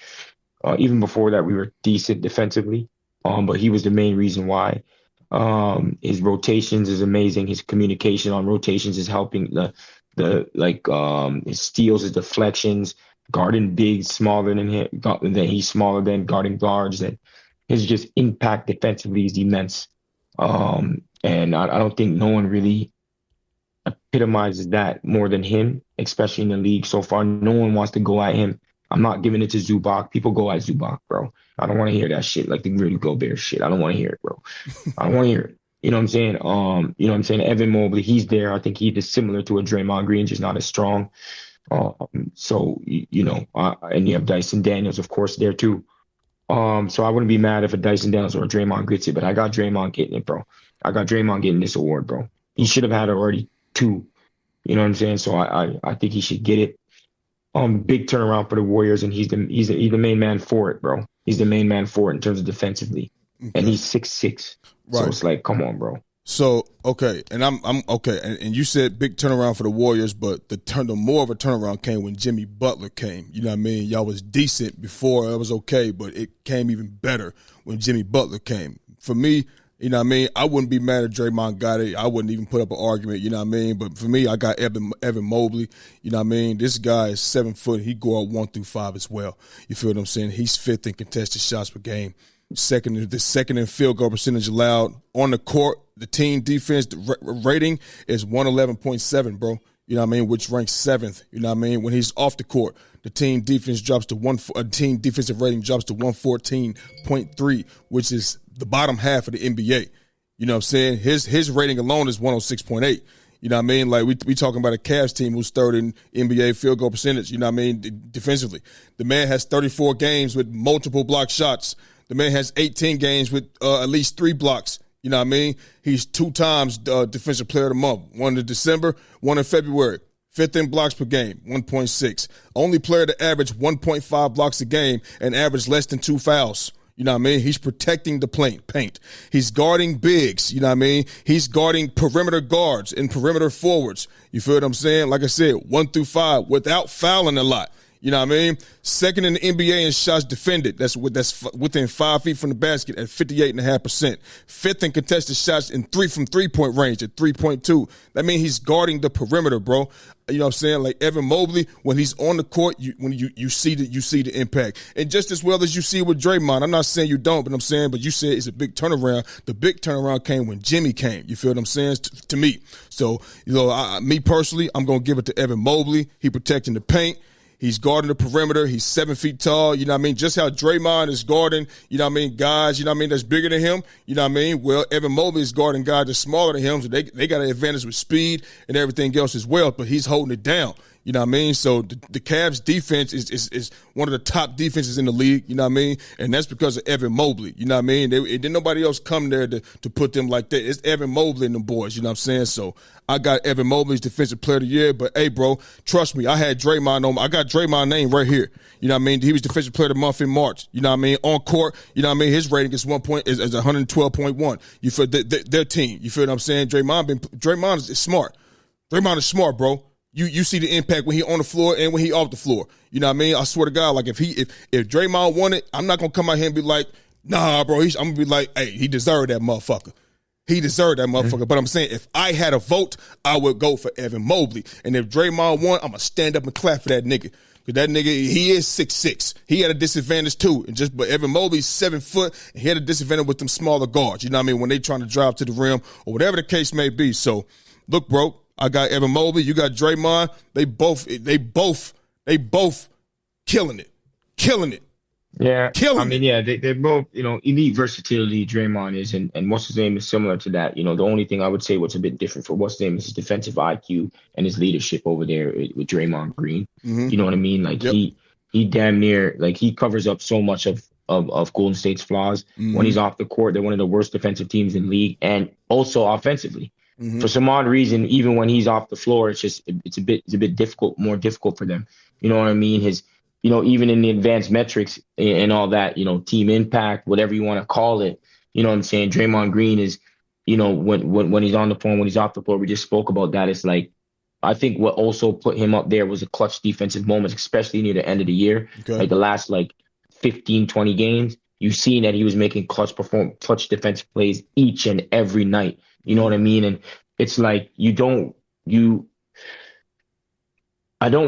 Even before that, we were decent defensively. But he was the main reason why. His rotations is amazing. His communication on rotations is helping his steals, his deflections, guarding bigs smaller than him, that he's smaller than, guarding guards, and his just impact defensively is immense. And I don't think no one really epitomizes that more than him, especially in the league so far. No one wants to go at him. I'm not giving it to Zubac. People go at Zubac, bro. I don't want to hear that shit, like the Rudy Gobert shit. I don't want to hear it, bro. I don't want to hear it. You know what I'm saying? Evan Mobley, he's there. I think he's similar to a Draymond Green, just not as strong. And you have Dyson Daniels, of course, there too. So I wouldn't be mad if a Dyson Daniels or a Draymond gets it, but I got Draymond getting it, bro. I got Draymond getting this award, bro. He should have had already 2. You know what I'm saying? So I think he should get it. Big turnaround for the Warriors, and he's the main man for it, bro. He's the main man for it in terms of defensively, and he's 6'6". Right. So it's like, come on, bro. So okay, and I'm okay, and you said big turnaround for the Warriors, but the more of a turnaround came when Jimmy Butler came. You know what I mean? Y'all was decent before, it was okay, but it came even better when Jimmy Butler came. For me, you know what I mean? I wouldn't be mad if Draymond got it. I wouldn't even put up an argument, you know what I mean? But for me, I got Evan Mobley. You know what I mean? This guy is 7 foot. He go out 1 through 5 as well. You feel what I'm saying? He's 5th in contested shots per game. Second in field goal percentage allowed. On the court, the team defense rating is 111.7, bro. You know what I mean? Which ranks 7th. You know what I mean? When he's off the court, the team defense drops to team defensive rating drops to 114.3, which is the bottom half of the NBA. You know what I'm saying? His rating alone is 106.8. You know what I mean? Like we talking about a Cavs team who's 3rd in NBA field goal percentage. You know what I mean? Defensively, the man has 34 games with multiple block shots. The man has 18 games with at least 3 blocks. You know what I mean? He's 2 times defensive player of the month. 1 in December, 1 in February. 5th in blocks per game, 1.6. Only player to average 1.5 blocks a game and average less than 2 fouls. You know what I mean? He's protecting the paint. He's guarding bigs. You know what I mean? He's guarding perimeter guards and perimeter forwards. You feel what I'm saying? Like I said, 1 through 5 without fouling a lot. You know what I mean? 2nd in the NBA in shots defended. That's within 5 feet from the basket at 58.5%. 5th in contested shots from 3-point range at 3.2. That means he's guarding the perimeter, bro. You know what I'm saying? Like Evan Mobley, when he's on the court, you see the impact. And just as well as you see with Draymond, I'm not saying you don't, but I'm saying, but you said it's a big turnaround. The big turnaround came when Jimmy came. You feel what I'm saying? To me. So, me personally, I'm going to give it to Evan Mobley. He protecting the paint. He's guarding the perimeter. He's 7 feet tall. You know what I mean? Just how Draymond is guarding, you know what I mean, guys, you know what I mean, that's bigger than him. You know what I mean? Well, Evan Mobley is guarding guys that's smaller than him, so they got an advantage with speed and everything else as well, but he's holding it down. You know what I mean? So the Cavs defense is one of the top defenses in the league. You know what I mean? And that's because of Evan Mobley. You know what I mean? Didn't nobody else come there to put them like that. It's Evan Mobley and them boys. You know what I'm saying? So I got Evan Mobley's Defensive Player of the Year. But hey, bro, trust me, I had Draymond on. I got Draymond's name right here. You know what I mean? He was Defensive Player of the Month in March. You know what I mean? On court, you know what I mean? His rating is 112.1. You feel their team. You feel what I'm saying? Draymond is smart. Draymond is smart, bro. You see the impact when he on the floor and when he off the floor. You know what I mean? I swear to God, like if Draymond won it, I'm not gonna come out here and be like, nah, bro. I'm gonna be like, hey, he deserved that motherfucker. He deserved that motherfucker. Mm-hmm. But I'm saying if I had a vote, I would go for Evan Mobley. And if Draymond won, I'm gonna stand up and clap for that nigga. Because that nigga, he is 6'6". He had a disadvantage too. But Evan Mobley's 7 foot, and he had a disadvantage with them smaller guards. You know what I mean? When they trying to drive to the rim or whatever the case may be. So look, bro. I got Evan Mobley. You got Draymond. They both killing it. Yeah. Killing it. Yeah, they're both, elite versatility. Draymond is, and what's his name is similar to that. The only thing I would say what's a bit different for what's his name is his defensive IQ and his leadership over there with Draymond Green. Mm-hmm. You know what I mean? Like he damn near, like he covers up so much of Golden State's flaws. Mm-hmm. When he's off the court, they're one of the worst defensive teams in the league, and also offensively. Mm-hmm. For some odd reason, even when he's off the floor, it's a bit difficult, more difficult for them. You know what I mean? Even in the advanced metrics and all that, team impact, whatever you want to call it. You know what I'm saying? Draymond Green is, when he's on the phone, when he's off the floor, we just spoke about that. It's like, I think what also put him up there was a clutch defensive moments, especially near the end of the year, like the last 15, 20 games. You've seen that he was making clutch defensive plays each and every night. You know what I mean? And it's like I don't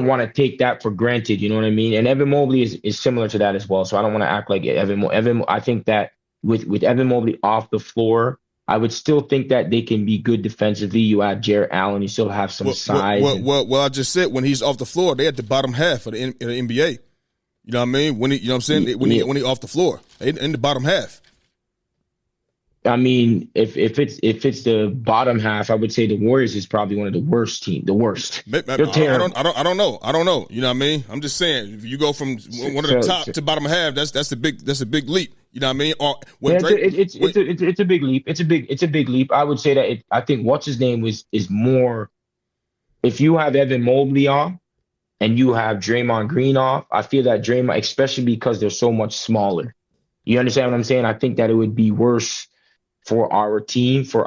want to take that for granted. You know what I mean? And Evan Mobley is similar to that as well. So I don't want to act like Evan. I think that with Evan Mobley off the floor, I would still think that they can be good defensively. You add Jarrett Allen, you still have some size. Well, I just said when he's off the floor, they at the bottom half of the NBA. You know what I mean? When he, you know what I'm saying? When he off the floor, they in the bottom half. I mean, if it's the bottom half, I would say the Warriors is probably one of the worst teams. The worst. I don't know. You know what I mean? I'm just saying, if you go from one of the top to bottom half, that's a big leap. You know what I mean? It's a big leap. It's a big leap. I would say that I think what's his name is more. If you have Evan Mobley off and you have Draymond Green off, I feel that Draymond, especially because they're so much smaller. You understand what I'm saying? I think that it would be worse for our team, or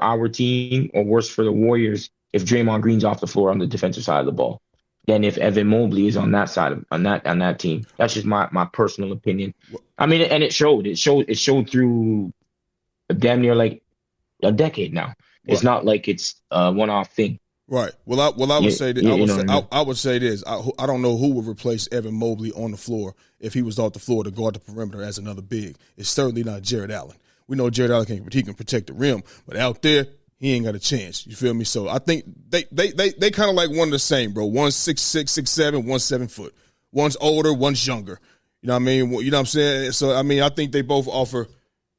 worse for the Warriors if Draymond Green's off the floor on the defensive side of the ball than if Evan Mobley is on that side on that team. That's just my personal opinion. I mean, and it showed through damn near like a decade now. It's not like it's a one-off thing. Right. Well, I would say that I would say this. I don't know who would replace Evan Mobley on the floor if he was off the floor to guard the perimeter as another big. It's certainly not Jarrett Allen. We know Jarrett Allen can protect the rim, but out there he ain't got a chance. You feel me? So I think they kind of like one of the same, bro. One's 6'6", 6'7", one's 7 foot. One's older, one's younger. You know what I mean? You know what I'm saying? So I mean, I think they both offer.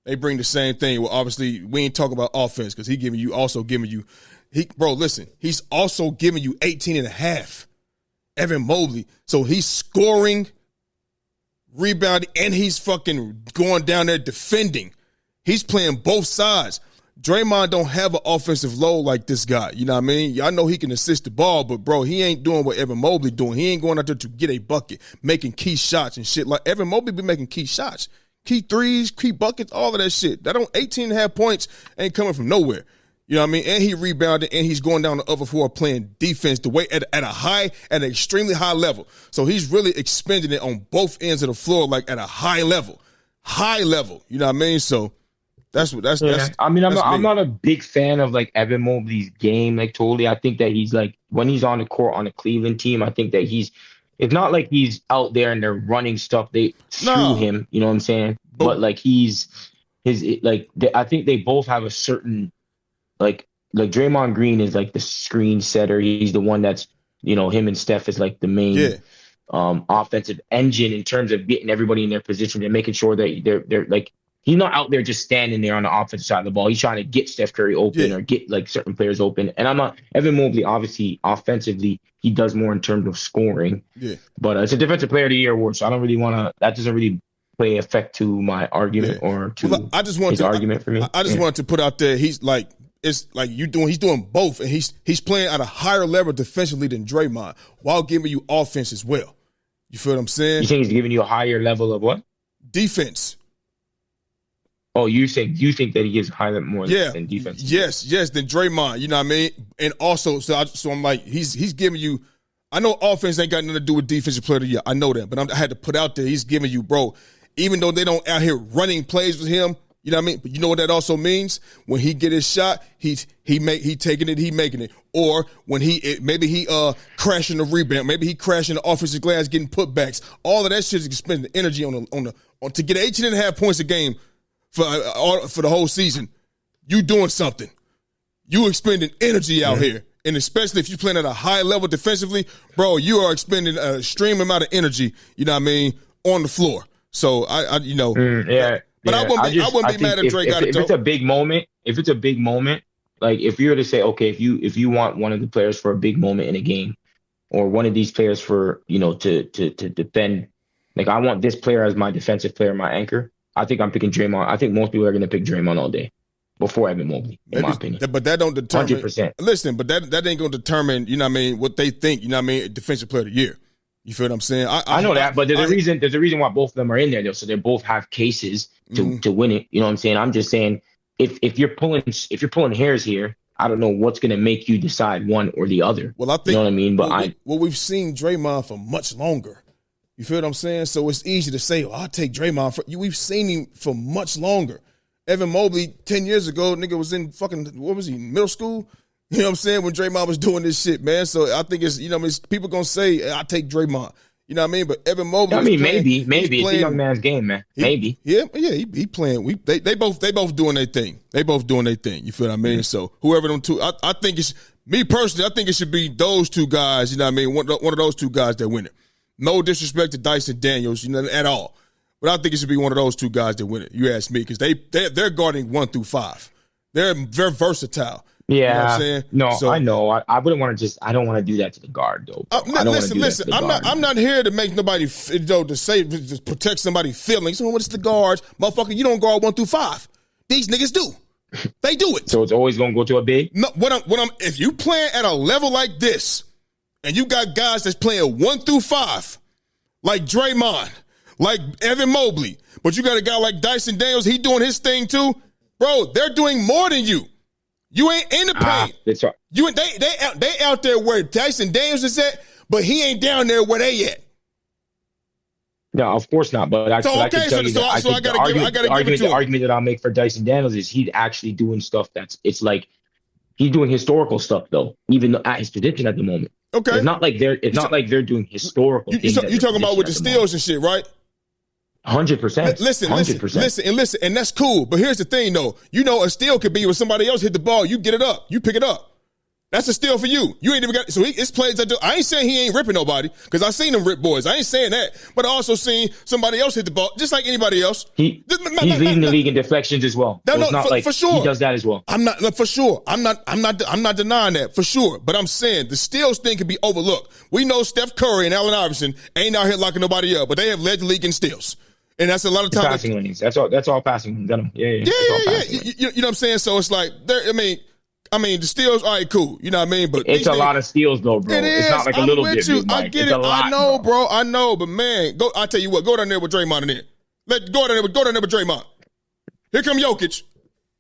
They bring the same thing. Well, obviously we ain't talking about offense because he's also giving you. He's also giving you 18 and a half. Evan Mobley. So he's scoring, rebounding, and he's fucking going down there defending. He's playing both sides. Draymond don't have an offensive load like this guy. You know what I mean? I know he can assist the ball, but, bro, he ain't doing what Evan Mobley doing. He ain't going out there to get a bucket, making key shots and shit. Like, Evan Mobley be making key shots, key threes, key buckets, all of that shit. That 18 and a half points ain't coming from nowhere. You know what I mean? And he rebounded, and he's going down the other floor playing defense the way at an extremely high level. So he's really expending it on both ends of the floor, like at a high level. You know what I mean? So that's. I mean, I'm not a big fan of like Evan Mobley's game, like totally. I think that he's like when he's on the court on the Cleveland team, I think that it's not like he's out there and they're running stuff through him. You know what I'm saying? But like I think they both have a certain. Like Draymond Green is like the screen setter. He's the one that's, him and Steph is like the main offensive engine in terms of getting everybody in their position and making sure that they're like He's not out there just standing there on the offensive side of the ball. He's trying to get Steph Curry open Yeah. or get like certain players open. And I'm not Evan Mobley. Obviously, offensively, he does more in terms of scoring. Yeah. But it's a Defensive Player of the Year award, so I don't really want to. That doesn't really play effect to my argument or to I just wanted his to, argument for me. I just wanted to put out there. He's like he's doing both, and he's playing at a higher level defensively than Draymond while giving you offense as well. You feel what I'm saying? You think he's giving you a higher level of what? Defense. Oh, you think that he gives higher more than defense? Yes, than Draymond. You know what I mean? And also, so I'm like, he's giving you. I know offense ain't got nothing to do with defensive player of the year. I know that, but I had to put out there. He's giving you, bro. Even though they don't out here running plays with him, you know what I mean? But you know what that also means? When he get his shot, he taking it, he making it. Or when maybe he crashing the rebound, maybe he crashing the offensive glass, getting putbacks. All of that shit is expending energy on to get 18.5 points a game for the whole season. You doing something. You expending energy out here. And especially if you're playing at a high level defensively, bro, you are expending an extreme amount of energy, you know what I mean, on the floor. So I you know, but I wouldn't be mad if Drake got it. If it's a big moment, like if you were to say, okay, if you want one of the players for a big moment in a game, or one of these players for to defend, like I want this player as my defensive player, my anchor. I think I'm picking Draymond. I think most people are going to pick Draymond all day before Evan Mobley, in my opinion. But that don't determine. 100%. Listen, but that ain't going to determine, you know what I mean, what they think, you know what I mean, defensive player of the year. You feel what I'm saying? I know that, but there's a reason why both of them are in there, though. So they both have cases to win it. You know what I'm saying? I'm just saying if you're pulling hairs here, I don't know what's going to make you decide one or the other. Well, I think, you know what I mean. But we've seen Draymond for much longer. You feel what I'm saying? So it's easy to say, I'll take Draymond. We've seen him for much longer. Evan Mobley, 10 years ago, nigga was in fucking, what was he, middle school? You know what I'm saying? When Draymond was doing this shit, man. So I think it's, people going to say, I take Draymond. You know what I mean? But Evan Mobley. I mean, maybe. It's a young man's game, man. Maybe. He playing. They both doing their thing. They both doing their thing. You feel what I mean? So whoever them two, I think it's, me personally, I think it should be those two guys, you know what I mean? One of those two guys that win it. No disrespect to Dyson Daniels, at all. But I think it should be one of those two guys that win it. You ask me, because they're guarding 1 through 5. They're versatile. Yeah, you know what I'm saying? No, so, I know. I wouldn't want to I don't want to do that to the guard, though. Listen. I'm not here to make nobody, to protect somebody's feelings. So what's the guards? Motherfucker, you don't guard 1 through 5. These niggas do. They do it. So it's always going to go to a big? No, if you playing at a level like this, and you got guys that's playing 1 through 5, like Draymond, like Evan Mobley, but you got a guy like Dyson Daniels, he doing his thing too. Bro, they're doing more than you. You ain't in the paint. That's right. They out there where Dyson Daniels is at, but he ain't down there where they at. No, of course not. But I can tell you that the argument that I'll make for Dyson Daniels is he's actually doing stuff it's like he's doing historical stuff though, even at his position at the moment. Okay, it's not like they're doing historical. You talking about with the steals and shit, right? 100%. Listen, and that's cool. But here's the thing, though. A steal could be when somebody else hit the ball, you get it up, you pick it up. That's a steal for you. You ain't even got. So it's plays that do. I ain't saying he ain't ripping nobody because I seen him rip boys. I ain't saying that, but I also seen somebody else hit the ball just like anybody else. He's leading the league in deflections as well. No, for sure. He does that as well. I'm not for sure. I'm not denying that for sure. But I'm saying the steals thing can be overlooked. We know Steph Curry and Allen Iverson ain't out here locking nobody up, but they have led the league in steals. And that's a lot of times passing lanes. That's all passing. Got him. Yeah. You know what I'm saying? So it's like I mean, the steals, all right, cool. You know what I mean? But it's a lot of steals, though, bro. It's not like a little bit. I get it. I know, bro. I know, but man, I tell you what, go down there with Draymond in there. Go down there with Draymond. Here come Jokic.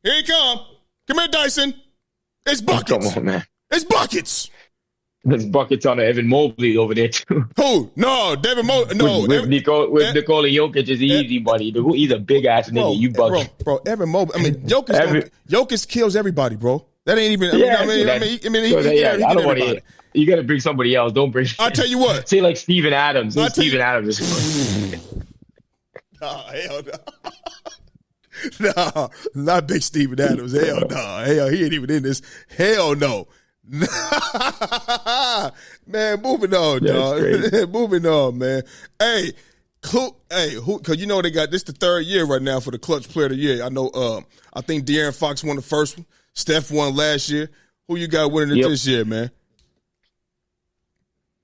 Here he come. Come here, Dyson. It's buckets. Come on, man. It's buckets. There's buckets on Evan Mobley over there too. Who? No, Devin Mobley. No, with Nikola Jokic is easy, buddy. He's a big ass nigga. You bugging, bro. Evan Mobley. I mean, Jokic kills everybody, bro. That ain't even. He don't want to. You got to bring somebody else. Don't bring. I tell you what. Say like Steven Adams. Steven Adams. Hell no. No, not big Steven Adams. Hell no. Hell, he ain't even in this. Hell no. Man, moving on, dog. Moving on, man. Hey, Hey, because you know they got this the third year right now for the clutch player of the year. I know. I think De'Aaron Fox won the first one. Steph won last year. Who you got winning it this year, man?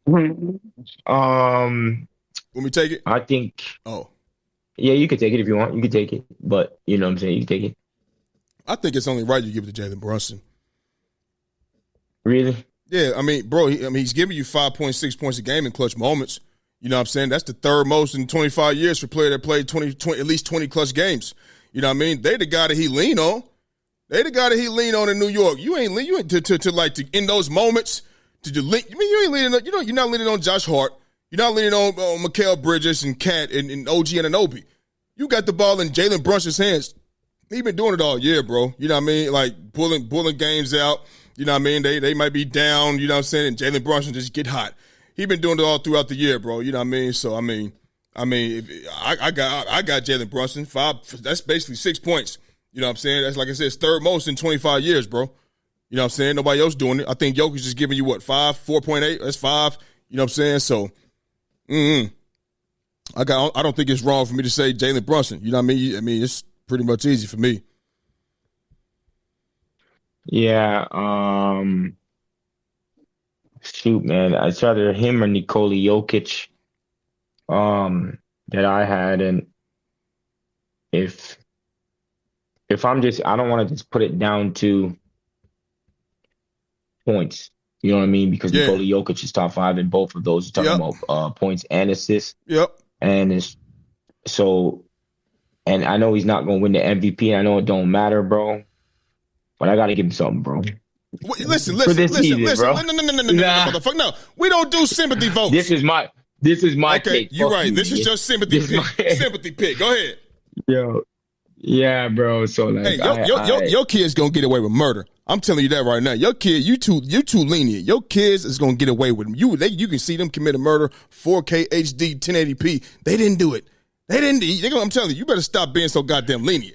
When we take it, I think. Oh, yeah, you could take it if you want. You could take it, but you know what I'm saying. You can take it. I think it's only right you give it to Jalen Brunson. Really? Yeah, I mean, bro. He's giving you 5.6 points a game in clutch moments. You know what I'm saying? That's the third most in 25 years for a player that played 20 at least 20 clutch games. You know what I mean? They the guy that he lean on. They the guy that he lean on in New York. You ain't to in those moments to just lean. I mean, you ain't leaning on, you're not leaning on Josh Hart. You're not leaning on Mikal Bridges and Cat and OG Anunoby. You got the ball in Jalen Brunson's hands. He been doing it all year, bro. You know what I mean? Like pulling games out. You know what I mean? They might be down, you know what I'm saying? And Jalen Brunson just get hot. He been doing it all throughout the year, bro. You know what I mean? So I mean, I got Jalen Brunson 5. That's basically 6 points. You know what I'm saying? That's like I said, it's third most in 25 years, bro. You know what I'm saying? Nobody else doing it. I think Jokic is giving you what 4.8. That's 5. You know what I'm saying? So, I don't think it's wrong for me to say Jalen Brunson. You know what I mean? I mean, it's pretty much easy for me. Yeah. Shoot, man, it's either him or Nikola Jokic that I had, and if I'm just, I don't want to just put it down to points. You know what I mean? Because Nikola Jokic is top 5 in both of those. You're talking about points and assists. Yep. And and I know he's not going to win the MVP. I know it don't matter, bro, but I got to give him something, bro. Listen, bro. No, motherfucker. No, we don't do sympathy votes. This is my okay, take. You're right. This is your sympathy pick. Sympathy pick. Go ahead. Yo. Yeah, bro. So like, hey, your kid's gonna get away with murder. I'm telling you that right now. Your kid, you too lenient. Your kids is gonna get away with them. You can see them commit a murder, 4K HD, 1080p. They didn't do it. I'm telling you better stop being so goddamn lenient.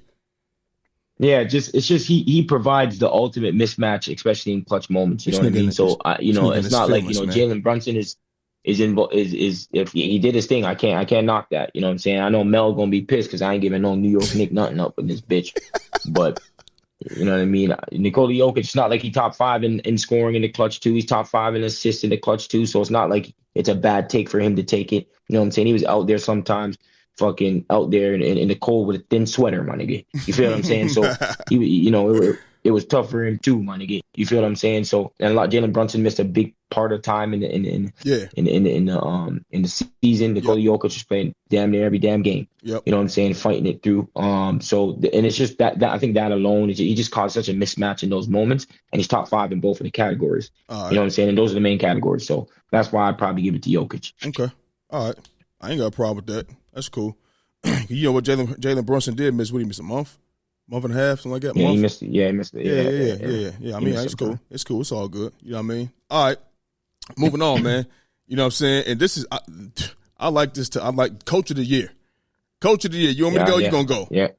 Yeah, it's just he provides the ultimate mismatch, especially in clutch moments. You know what I mean? So it's not like Jalen Brunson is if he did his thing, I can't knock that. You know what I'm saying? I know Mel gonna be pissed because I ain't giving no New York Knick nothing up with this bitch. But you know what I mean? Nikola Jokic, it's not like he top 5 in scoring in the clutch too. He's top 5 in assists in the clutch too. So it's not like it's a bad take for him to take it. You know what I'm saying? He was out there sometimes, fucking out there in the cold with a thin sweater, my nigga. You feel what I'm saying? So it was tough for him too, my nigga. You feel what I'm saying? So and Jalen Brunson missed a big part of time in the season. Nikola Jokic was playing damn near every damn game. Yep. You know what I'm saying? Fighting it through. And it's just that I think that alone he just caused such a mismatch in those moments, and he's top 5 in both of the categories. Right. You know what I'm saying? And those are the main categories. So that's why I'd probably give it to Jokic. Okay. All right. I ain't got a problem with that. That's cool. You know what Jalen Brunson did miss? What, he missed a month and a half, something like that? Yeah, he missed it. Yeah, he missed it. Yeah. I mean, it's cool. It's cool. It's all good. You know what I mean? All right. Moving on, man. You know what I'm saying? And this is, I like this. I like Coach of the Year. Coach of the Year. You want me to go? You gonna go? Yeah.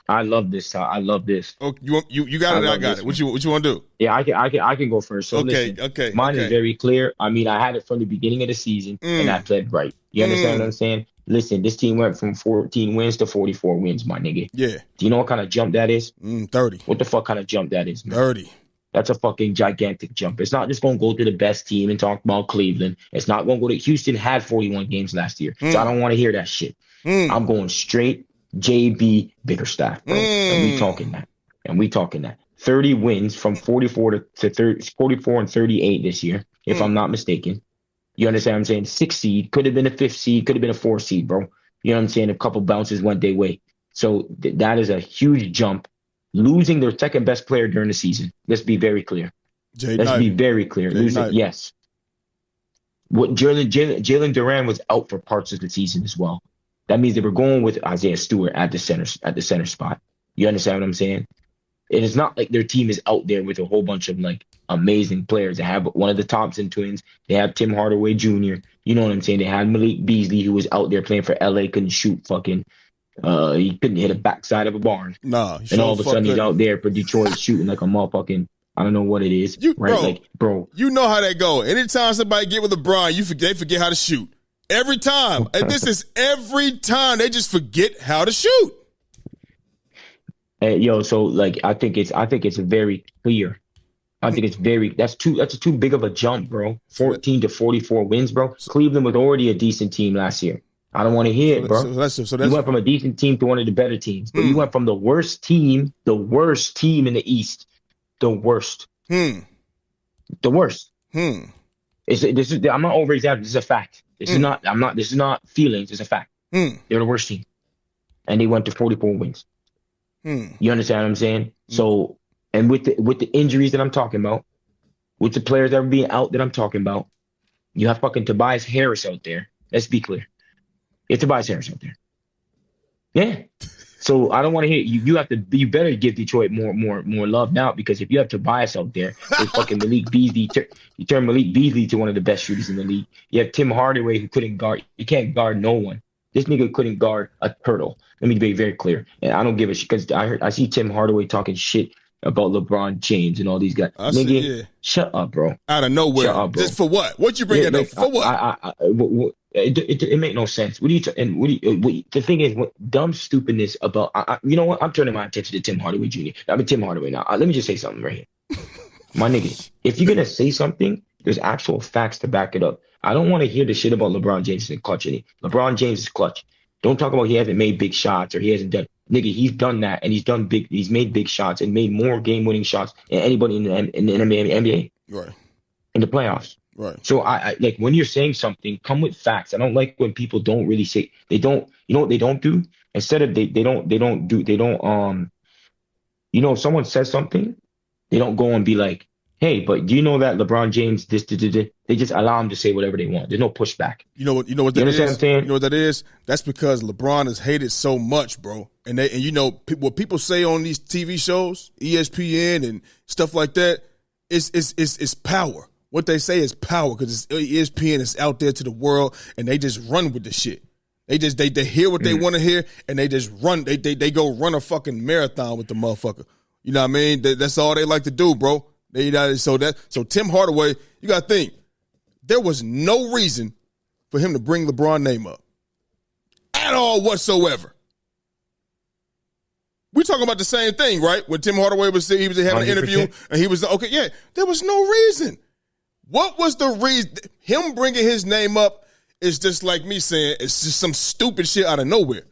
I love this. I love this. Oh, you got it. I got it. What you want to do? Yeah, I can go first. So listen, mine is very clear. I mean, I had it from the beginning of the season, and I played right. You understand what I'm saying? Listen, this team went from 14 wins to 44 wins, my nigga. Yeah. Do you know what kind of jump that is? 30. What the fuck kind of jump that is, man? 30. That's a fucking gigantic jump. It's not just going to go to the best team and talk about Cleveland. It's not going to go to Houston had 41 games last year. So I don't want to hear that shit. I'm going straight JB Bickerstaff, bro. And we talking that. 30 wins from 44 and 38 this year, if I'm not mistaken. You understand what I'm saying? 6th seed, could have been a 5th seed, could have been a 4th seed, bro. You know what I'm saying? A couple bounces went their way. So that is a huge jump. Losing their second best player during the season. Let's be very clear. Be very clear. Yes. What Jalen Duran was out for parts of the season as well. That means they were going with Isaiah Stewart at the center spot. You understand what I'm saying? It is not like their team is out there with a whole bunch of like amazing players. They have one of the Thompson twins. They have Tim Hardaway Jr. You know what I'm saying? They had Malik Beasley, who was out there playing for LA, couldn't shoot fucking. He couldn't hit a backside of a barn. Nah. And all of a sudden he's out there for Detroit shooting like a motherfucking, I don't know what it is. Bro. You know how that go. Anytime somebody get with LeBron, they forget how to shoot. Every time. And this is every time. They just forget how to shoot. So like I think it's very clear. I think that's too big of a jump, bro. 14 to 44 wins, bro. Cleveland was already a decent team last year. I don't want to hear it, bro. You went from a decent team to one of the better teams. But you went from the worst team in the East. The worst. The worst. I'm not over exaggerating. This is a fact. This is not feelings, it's a fact. They're the worst team. And they went to 44 wins. You understand what I'm saying? So, and with the injuries that I'm talking about, with the players that are being out that I'm talking about, you have fucking Tobias Harris out there. Let's be clear. You have Tobias Harris out there. Yeah. So I don't want to hear you better give Detroit more love now, because if you have Tobias out there, it's fucking Malik Beasley. You turn Malik Beasley to one of the best shooters in the league. You have Tim Hardaway, who couldn't guard. You can't guard no one. This nigga couldn't guard a turtle. Let me be very clear. And I don't give a shit, because I see Tim Hardaway talking shit about LeBron James and all these guys. Shut up, bro. Out of nowhere. Shut up, bro. Just for what? What you bring it up for? What? It make no sense. The thing is, dumb stupidness about. You know what? I'm turning my attention to Tim Hardaway Jr. I'm Tim Hardaway now. Let me just say something right here, my nigga. If you're gonna say something, there's actual facts to back it up. I don't want to hear the shit about LeBron James and clutch any. LeBron James is clutch. Don't talk about he hasn't made big shots or he hasn't done. Nigga, he's done that, and he's made big shots and made more game-winning shots than anybody in the NBA. Right. In the playoffs. Right. So I like, when you're saying something, come with facts. I don't like when people don't really say, they don't, you know what they don't do? Instead of if someone says something, they don't go and be like, hey, but do you know that LeBron James this. They just allow him to say whatever they want. There's no pushback. You know what that is? What I'm saying? You know what that is? That's because LeBron is hated so much, bro. And what people say on these TV shows, ESPN and stuff like that, it's power. What they say is power, because ESPN is out there to the world, and they just run with the shit. They hear what they want to hear, and they just run. They go run a fucking marathon with the motherfucker. You know what I mean? That's all they like to do, bro. So Tim Hardaway, you got to think, there was no reason for him to bring LeBron's name up at all whatsoever. We're talking about the same thing, right? When Tim Hardaway was having 100%. An interview, and he was okay. Yeah, there was no reason. What was the reason? Him bringing his name up is just like me saying it's just some stupid shit out of nowhere.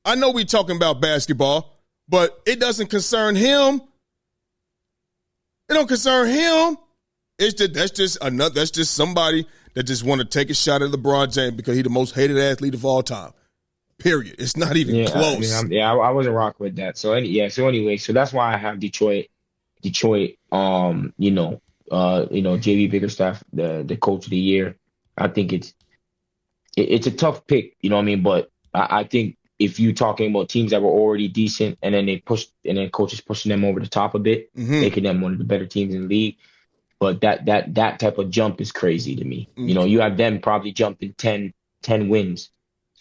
I know we talking about basketball, but it doesn't concern him. It don't concern him. That's just somebody that just want to take a shot at LeBron James because he's the most hated athlete of all time. Period. It's not even close. I wasn't rocking with that. So that's why I have Detroit. JB Bickerstaff, the coach of the year. I think it's a tough pick, you know what I mean? But I think if you're talking about teams that were already decent and then coaches pushing them over the top a bit, making them one of the better teams in the league. But that type of jump is crazy to me. You know, you have them probably jumping 10 wins,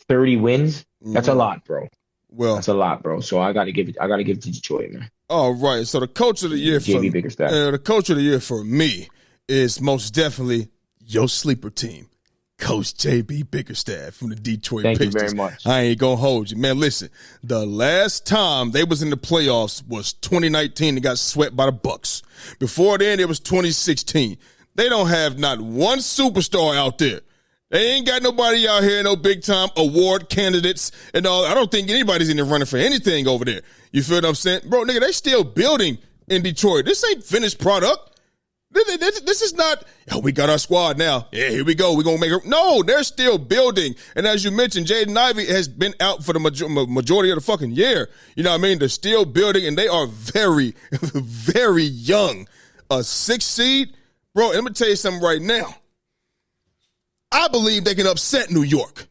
30 wins. That's a lot, bro. Well, that's a lot, bro. So I gotta give it to Detroit, man. All right. So the coach of the year the coach of the year for me is most definitely your sleeper team, Coach JB Bickerstaff from the Detroit Pistons. Thank you very much. I ain't gonna hold you, man. Listen, the last time they was in the playoffs was 2019. They got swept by the Bucks. Before then, it was 2016. They don't have not one superstar out there. They ain't got nobody out here, no big-time award candidates and all. I don't think anybody's in the running for anything over there. You feel what I'm saying? Bro, nigga, they still building in Detroit. This ain't finished product. This is not, we got our squad now. Yeah, here we go. We're going to make it. No, they're still building. And as you mentioned, Jaden Ivey has been out for the majority of the fucking year. You know what I mean? They're still building, and they are very, very young. A 6th seed? Bro, let me tell you something right now. I believe they can upset New York.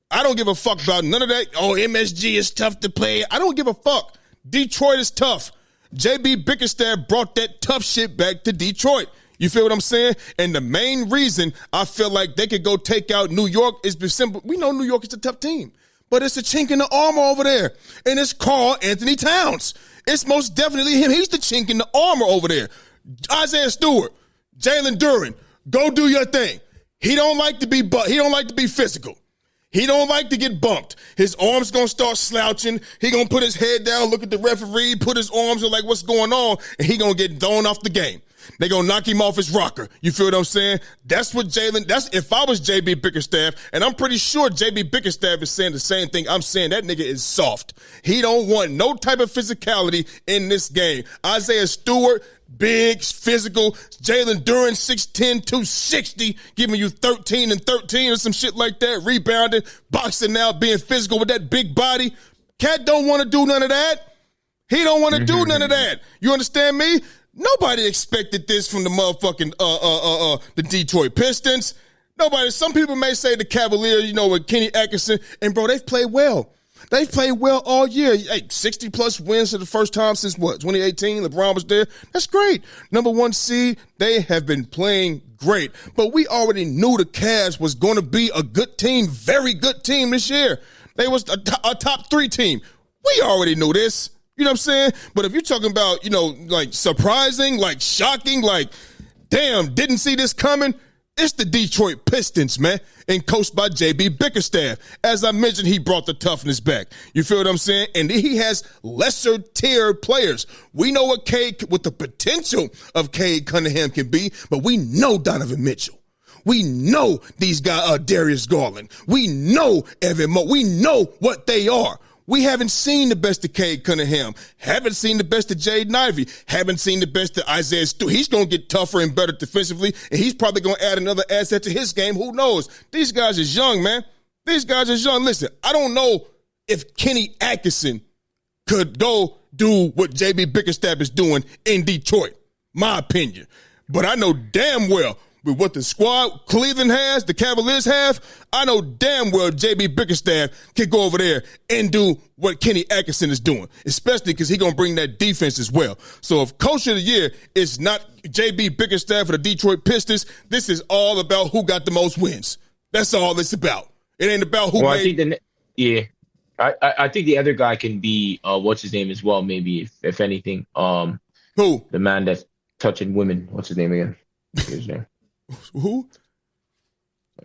I don't give a fuck about none of that. Oh, MSG is tough to play. I don't give a fuck. Detroit is tough. JB Bickerstaff brought that tough shit back to Detroit. You feel what I'm saying? And the main reason I feel like they could go take out New York is simple. We know New York is a tough team, but it's a chink in the armor over there, and it's Karl Anthony Towns. It's most definitely him. He's the chink in the armor over there. Isaiah Stewart, Jalen Duren, go do your thing. He don't like to be physical. He don't like to get bumped. His arms going to start slouching. He going to put his head down, look at the referee, put his arms up like, what's going on? And he going to get thrown off the game. They going to knock him off his rocker. You feel what I'm saying? That's what if I was JB Bickerstaff, and I'm pretty sure JB Bickerstaff is saying the same thing I'm saying, that nigga is soft. He don't want no type of physicality in this game. Isaiah Stewart, big, physical. Jalen Duren, 6'10", 260, giving you 13 and 13 or some shit like that, rebounding, boxing out, being physical with that big body. Cat don't want to do none of that. He don't want to do none of that. You understand me? Nobody expected this from the motherfucking the Detroit Pistons. Nobody. Some people may say the Cavaliers, with Kenny Atkinson, and bro, they've played well. They've played well all year. Hey, 60-plus wins for the first time since 2018? LeBron was there. That's great. Number 1 seed, they have been playing great. But we already knew the Cavs was going to be a good team, very good team this year. They was a top 3 team. We already knew this. You know what I'm saying? But if you're talking about, like surprising, like shocking, like, damn, didn't see this coming, it's the Detroit Pistons, man, and coached by JB Bickerstaff. As I mentioned, he brought the toughness back. You feel what I'm saying? And he has lesser tier players. We know what the potential of Cade Cunningham can be, but we know Donovan Mitchell. We know these guys, Darius Garland. We know Evan Moore. We know what they are. We haven't seen the best of Cade Cunningham. Haven't seen the best of Jaden Ivey. Haven't seen the best of Isaiah Stewart. He's going to get tougher and better defensively, and he's probably going to add another asset to his game. Who knows? These guys is young, man. These guys is young. Listen, I don't know if Kenny Atkinson could go do what J.B. Bickerstaff is doing in Detroit, my opinion. But I know damn well with what the squad Cleveland has, the Cavaliers have, I know damn well J.B. Bickerstaff can go over there and do what Kenny Atkinson is doing, especially because he's going to bring that defense as well. So if Coach of the Year is not J.B. Bickerstaff for the Detroit Pistons, this is all about who got the most wins. That's all it's about. It ain't about who made. I think the other guy can be, what's his name as well, maybe, if anything. Who? The man that's touching women. What's his name again? His name. Who?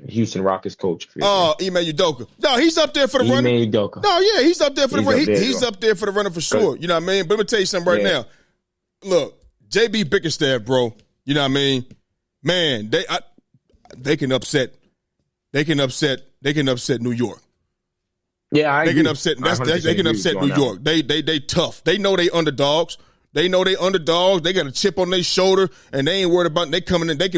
Houston Rockets coach. Ime Udoka. No, he's up there for the runner. Ime Udoka. No, yeah, he's up there for the runner. He's up there for the runner for sure. You know what I mean? But let me tell you something right now. Look, J.B. Bickerstaff, bro. You know what I mean? Man, they can upset New York. Yeah, they can upset. They can upset New York. They tough. They know they underdogs. They know they underdogs. They got a chip on their shoulder, and they ain't worried about. They coming in. They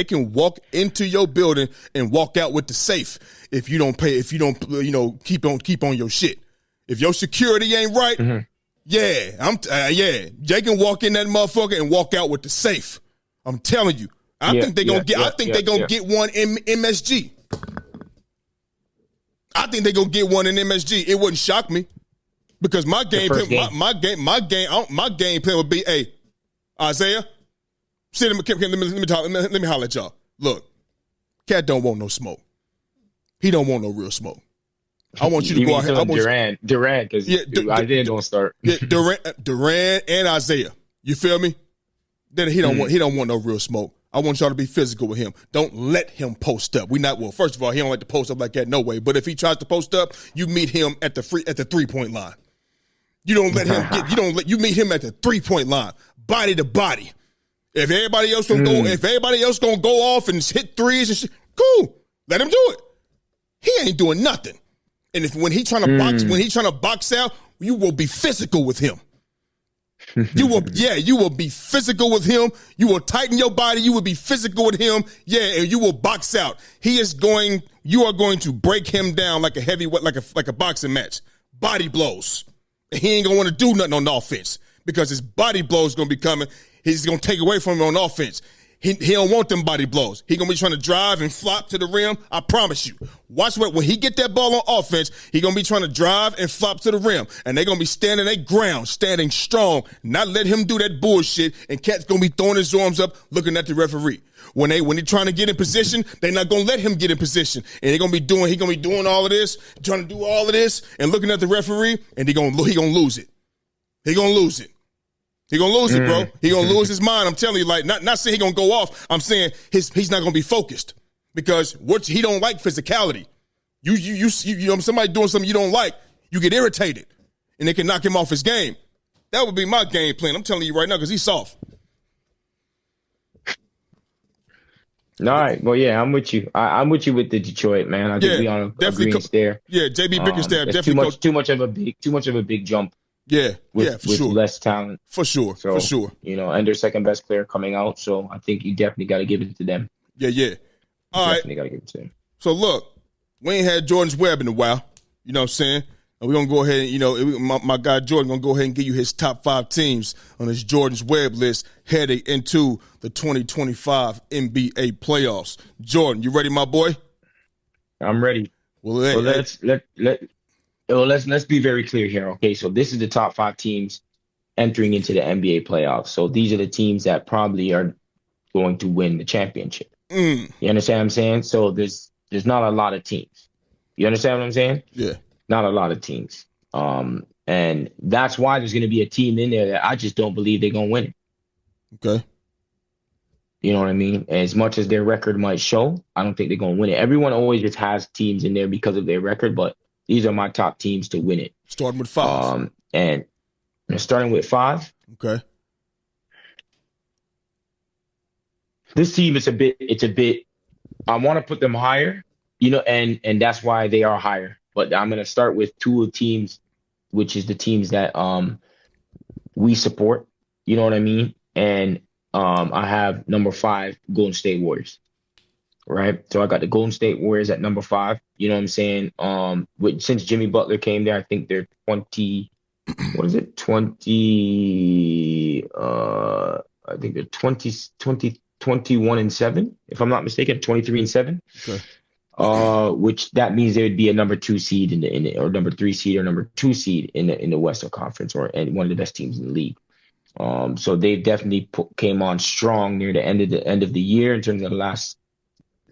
can walk into your building and walk out with the safe if you don't pay. If you don't, keep on your shit. If your security ain't right, they can walk in that motherfucker and walk out with the safe. I'm telling you. I think they're gonna get one in MSG. I think they're gonna get one in MSG. It wouldn't shock me. Because my game plan would be, hey, Isaiah, let me holler at y'all. Look, Cat don't want no smoke. He don't want no real smoke. I want you to go ahead. Durant, because Isaiah don't start. Yeah, Durant and Isaiah. You feel me? Then he don't want no real smoke. I want y'all to be physical with him. Don't let him post up. First of all, he don't like to post up like that, no way. But if he tries to post up, you meet him at the 3-point line. You don't let him you meet him at the 3-point line, body to body. If everybody else gonna go off and hit threes and shit, cool. Let him do it. He ain't doing nothing. And when he trying to box out, you will be physical with him. You will be physical with him. You will tighten your body. You will be physical with him. Yeah, and you will box out. You are going to break him down like a heavyweight, like a boxing match. Body blows. He ain't gonna want to do nothing on offense because his body blows gonna be coming. He's gonna take away from him on offense. He don't want them body blows. He gonna be trying to drive and flop to the rim. I promise you. Watch when he get that ball on offense, he gonna be trying to drive and flop to the rim. And they gonna be standing their ground, standing strong, not let him do that bullshit. And Cat's gonna be throwing his arms up, looking at the referee. When they trying to get in position, they not gonna let him get in position. And he gonna be doing all of this, trying to do all of this, and looking at the referee, and he gonna lose it. He gonna lose it. He gonna lose it, bro. He gonna lose his mind. I'm telling you, like, not saying he gonna go off. I'm saying he's not gonna be focused. because what he don't like physicality. You know, somebody doing something you don't like, you get irritated, and it can knock him off his game. That would be my game plan. I'm telling you right now because he's soft. All right. Well, yeah, I'm with you. I'm with you with the Detroit, man. I think we on agreement there. Yeah, JB Bickerstaff definitely too much of a big jump. Yeah, with sure. less talent. For sure. You know, and their second best player coming out. So I think you definitely got to give it to them. Yeah. All right. Definitely got to give it to them. So look, we ain't had Jordan's Web in a while. You know what I'm saying? And we're going to go ahead and, you know, my guy Jordan going to go ahead and give you his top 5 teams on his Jordan's Web list heading into the 2025 NBA playoffs. Jordan, you ready, my boy? I'm ready. Well, let's be very clear here. Okay, so this is the top 5 teams entering into the NBA playoffs. So these are the teams that probably are going to win the championship. You understand what I'm saying? So there's not a lot of teams. You understand what I'm saying? Yeah. Not a lot of teams. And that's why there's going to be a team in there that I just don't believe they're going to win it. Okay. You know what I mean? As much as their record might show, I don't think they're going to win it. Everyone always just has teams in there because of their record, but these are my top teams to win it. Starting with 5. And starting with 5. Okay. This team it's a bit I want to put them higher, you know, and that's why they are higher. But I'm going to start with 2 teams, which is the teams that we support, you know what I mean? And I have number 5, Golden State Warriors. Right? So I got the Golden State Warriors at number 5, you know what I'm saying? Since Jimmy Butler came there, I think they're 20 I think they're 21-7, if I'm not mistaken, 23-7. Okay. Which that means they would be a number 2 seed in the or number 3 seed or number 2 seed in the Western Conference, and one of the best teams in the league. So they definitely came on strong near the end of the year in terms of the last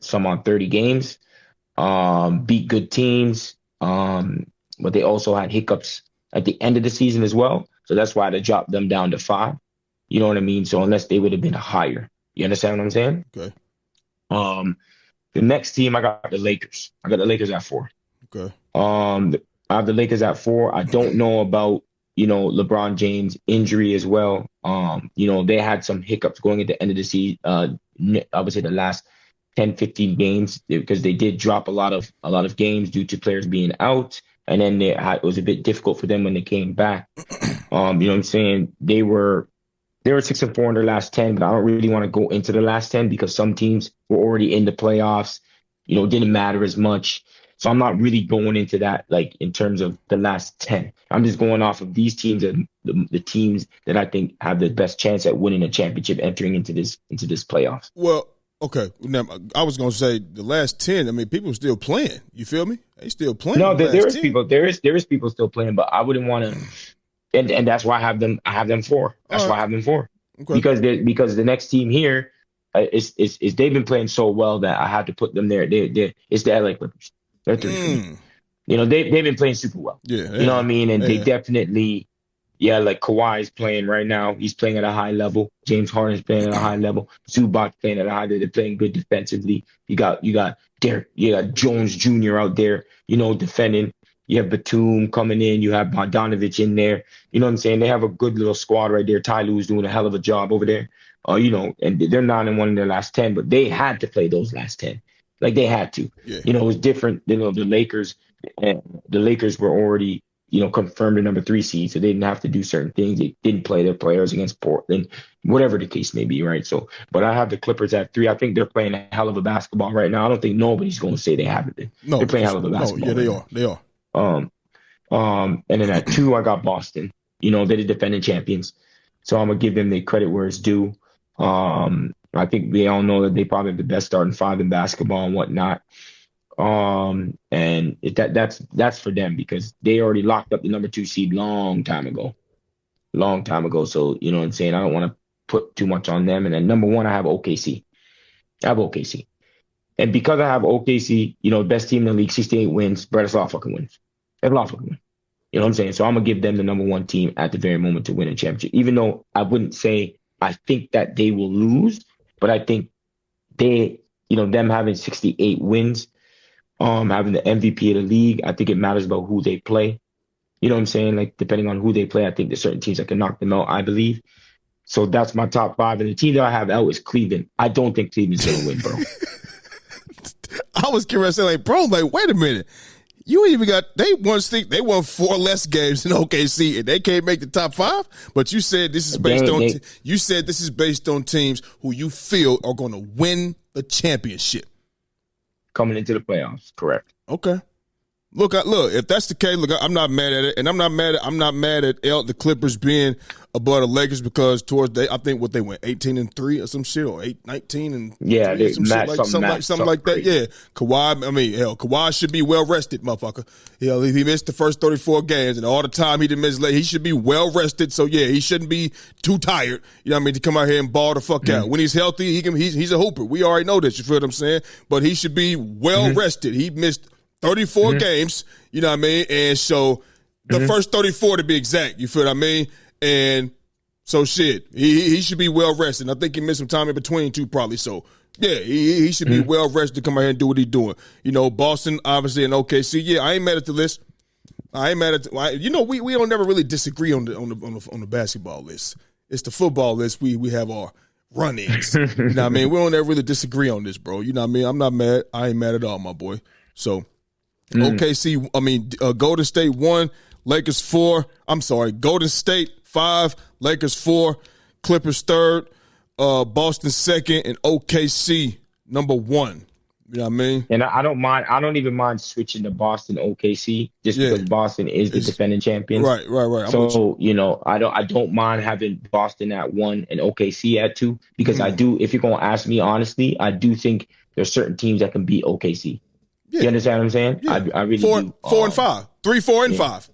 30 games. Beat good teams, but they also had hiccups at the end of the season as well. So that's why they dropped them down to 5. You know what I mean? So unless they would have been higher, you understand what I'm saying? Okay. The next team, I got the Lakers. I got the Lakers at 4. Okay. I have the Lakers at 4. I don't know about, you know, LeBron James' injury as well. You know, they had some hiccups going at the end of the season. I would say the last 10, 15 games, because they did drop a lot of games due to players being out. And then it was a bit difficult for them when they came back. You know what I'm saying? They were 6-4 in their last 10, but I don't really want to go into the last 10 because some teams were already in the playoffs. You know, it didn't matter as much. So I'm not really going into that, like, in terms of the last 10. I'm just going off of these teams and the teams that I think have the best chance at winning a championship entering into this playoffs. Well, okay. Now, I was going to say the last 10, I mean, people still playing. You feel me? They still playing. No, there is people still playing, but I wouldn't want to. And that's why I have them 4. That's why I have them 4. Okay. Because the next team here is they've been playing so well that I had to put them there. It's the LA Clippers. They're 3. You know, they've been playing super well. Yeah. You know what I mean? And they definitely, like Kawhi is playing right now. He's playing at a high level. James Harden is playing at a high level. Zubac playing at a high level. They're playing good defensively. You got Derek, you got Jones Jr. out there, you know, defending. You have Batum coming in. You have Bogdanovich in there. You know what I'm saying? They have a good little squad right there. Ty Lue's doing a hell of a job over there. You know, and they're 9-1 in their last 10, but they had to play those last 10. Like, they had to. Yeah. You know, it was different. You know, the Lakers were already, you know, confirmed the number 3 seed, so they didn't have to do certain things. They didn't play their players against Portland, whatever the case may be, right? So, but I have the Clippers at 3. I think they're playing a hell of a basketball right now. I don't think nobody's going to say they haven't been. No, they're playing a hell of a basketball. No, yeah, they are. And then at 2, I got Boston. You know, they're the defending champions, so I'm gonna give them the credit where it's due. I think we all know that they probably have the best starting 5 in basketball and whatnot. And that's for them because they already locked up the number 2 seed long time ago. So, you know what I'm saying? I don't want to put too much on them. And then number 1, I have OKC. And because I have OKC, you know, best team in the league, 68 wins, Brett, it's a lot of fucking wins. It's a lot of fucking wins. You know what I'm saying? So I'm going to give them the number 1 team at the very moment to win a championship, even though I wouldn't say I think that they will lose, but I think they them having 68 wins, having the MVP of the league. I think it matters about who they play. You know what I'm saying? Like, depending on who they play, I think there's certain teams that can knock them out, I believe. So that's my top 5. And the team that I have out is Cleveland. I don't think Cleveland's going to win, bro. I was curious, like, bro, like, wait a minute. You even got they won 4 less games than OKC and they can't make the top 5. But you said this is based on teams who you feel are going to win the championship coming into the playoffs. Correct. Okay. Look, if that's the case, look, I'm not mad at it, and I'm not mad at the Clippers being above the Lakers because I think what they went 18-3 or some shit, or 19 and yeah, they something like that. Yeah, Kawhi should be well rested, motherfucker. He missed the first 34 games, and all the time he didn't miss late. He should be well rested. So yeah, he shouldn't be too tired. You know what I mean, to come out here and ball the fuck out. When he's healthy, he's a hooper. We already know this. You feel what I'm saying? But he should be well rested. He missed 34 games, you know what I mean? And so the first 34 to be exact, you feel what I mean? And so shit, he should be well rested. I think he missed some time in between too, probably. So yeah, he should be well rested to come out here and do what he's doing. Boston, obviously, and OKC. Yeah, I ain't mad at the list. I ain't mad at we don't never really disagree on the basketball list. It's the football list. We have our run-ins. You know what I mean? We don't ever really disagree on this, bro. You know what I mean? I'm not mad. I ain't mad at all, my boy. So Golden State 1, Lakers 4. I'm sorry, Golden State 5, Lakers 4, Clippers 3rd, Boston 2nd, and OKC number 1. You know what I mean? And I don't even mind switching to Boston OKC just because Boston is the defending champions. Right. So, I don't mind having Boston at 1 and OKC at 2 because I do, if you're going to ask me honestly, I do think there's certain teams that can beat OKC. Yeah. You understand what I'm saying? Yeah. I really do. 4 and 5. 3, 4, and 5.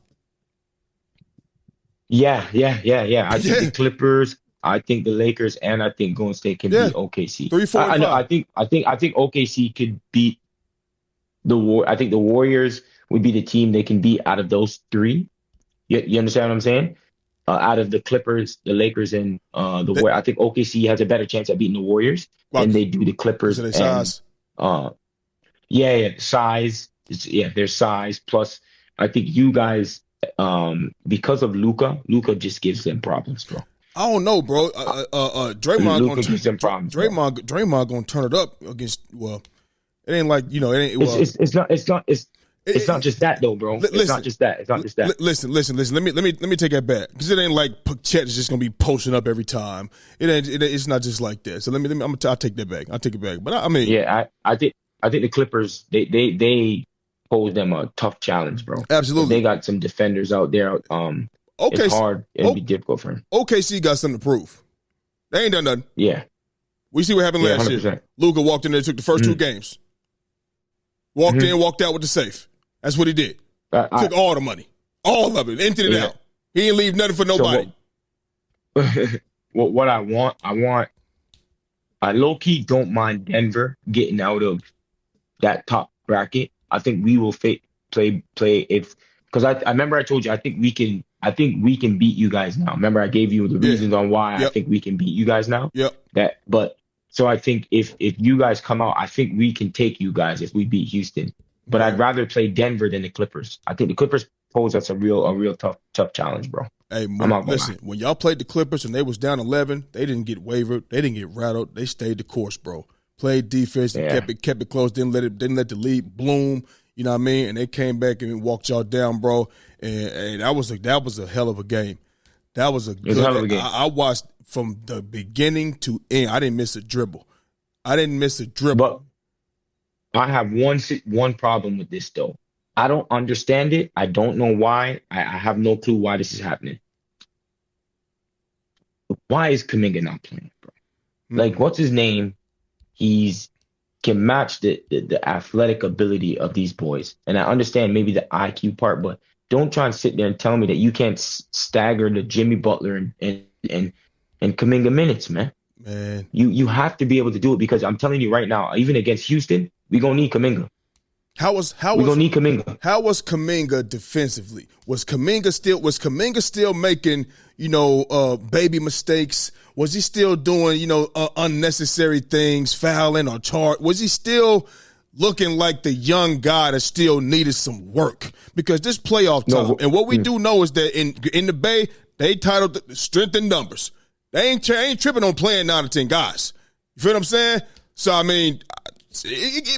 Yeah. I think the Clippers, I think the Lakers, and I think Golden State can beat OKC. 3, 4, and 5. I think OKC could beat the War. I think the Warriors would be the team they can beat out of those 3. You understand what I'm saying? Out of the Clippers, the Lakers, and the Warriors, I think OKC has a better chance at beating the Warriors than they do the Clippers. Is it size? Size. Their size. Plus, I think you guys, because of Luka just gives them problems, bro. I don't know, bro. Draymond gonna gives them problems. Draymond gonna turn it up against. Well, it ain't like it ain't. Well, it's not just that though, bro. It's not just that. Listen. Let me take that back because it ain't like Chet is just gonna be posting up every time. It ain't. It's not just like that. So I'll take that back. I'll take it back. But I think the Clippers they pose them a tough challenge, bro. Absolutely, they got some defenders out there. It's hard. It'll be difficult for him. OKC got something to prove. They ain't done nothing. Yeah, we see what happened last 100%. Year. Luka walked in there, took the first 2 games, walked in, walked out with the safe. That's what he did. Took all the money, all of it, emptied it out. He didn't leave nothing for nobody. So what I want, I low key don't mind Denver getting out of that top bracket. I think we will play if because I remember I told you I think we can beat you guys now. Remember I gave you the reasons on why I think we can beat you guys now. Yep. So I think if you guys come out, I think we can take you guys if we beat Houston. But I'd rather play Denver than the Clippers. I think the Clippers pose us a real tough challenge, bro. Hey, listen, when y'all played the Clippers and they was down 11, they didn't get wavered, they didn't get rattled, they stayed the course, bro. Played defense, and kept it close, didn't let the lead bloom. You know what I mean? And they came back and walked y'all down, bro. And that was a hell of a game. That was a hell of a game. I watched from the beginning to end. I didn't miss a dribble. But I have one problem with this though. I don't understand it. I don't know why. I have no clue why this is happening. Why is Kuminga not playing, bro? Like, what's his name? He's can match the athletic ability of these boys. And I understand maybe the IQ part, but don't try and sit there and tell me that you can't stagger the Jimmy Butler and Kuminga minutes, man. You have to be able to do it because I'm telling you right now, even against Houston, we're going to need Kuminga. We gonna need Kuminga. How was Kuminga defensively? Was Kuminga still making, baby mistakes? Was he still doing, unnecessary things, fouling or charge? Was he still looking like the young guy that still needed some work? Because this playoff time, and what we do know is that in the Bay, they titled strength in numbers. They ain't tripping on playing 9 or 10 guys. You feel what I'm saying? So, I mean,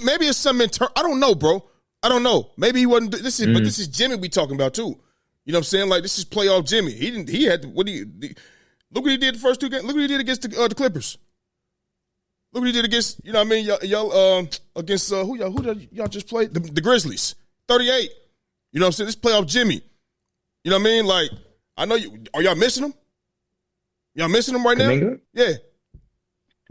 maybe it's something I don't know, bro. I don't know. Maybe he wasn't. But this is Jimmy we talking about too. You know what I'm saying? Like, this is playoff Jimmy. Look what he did the first 2 games. Look what he did against the Clippers. Look what he did against, y'all against who y'all just played? The Grizzlies. 38. You know what I'm saying? This playoff Jimmy. You know what I mean? Like, I know are y'all missing him? Y'all missing him right Kuminga? now? Yeah.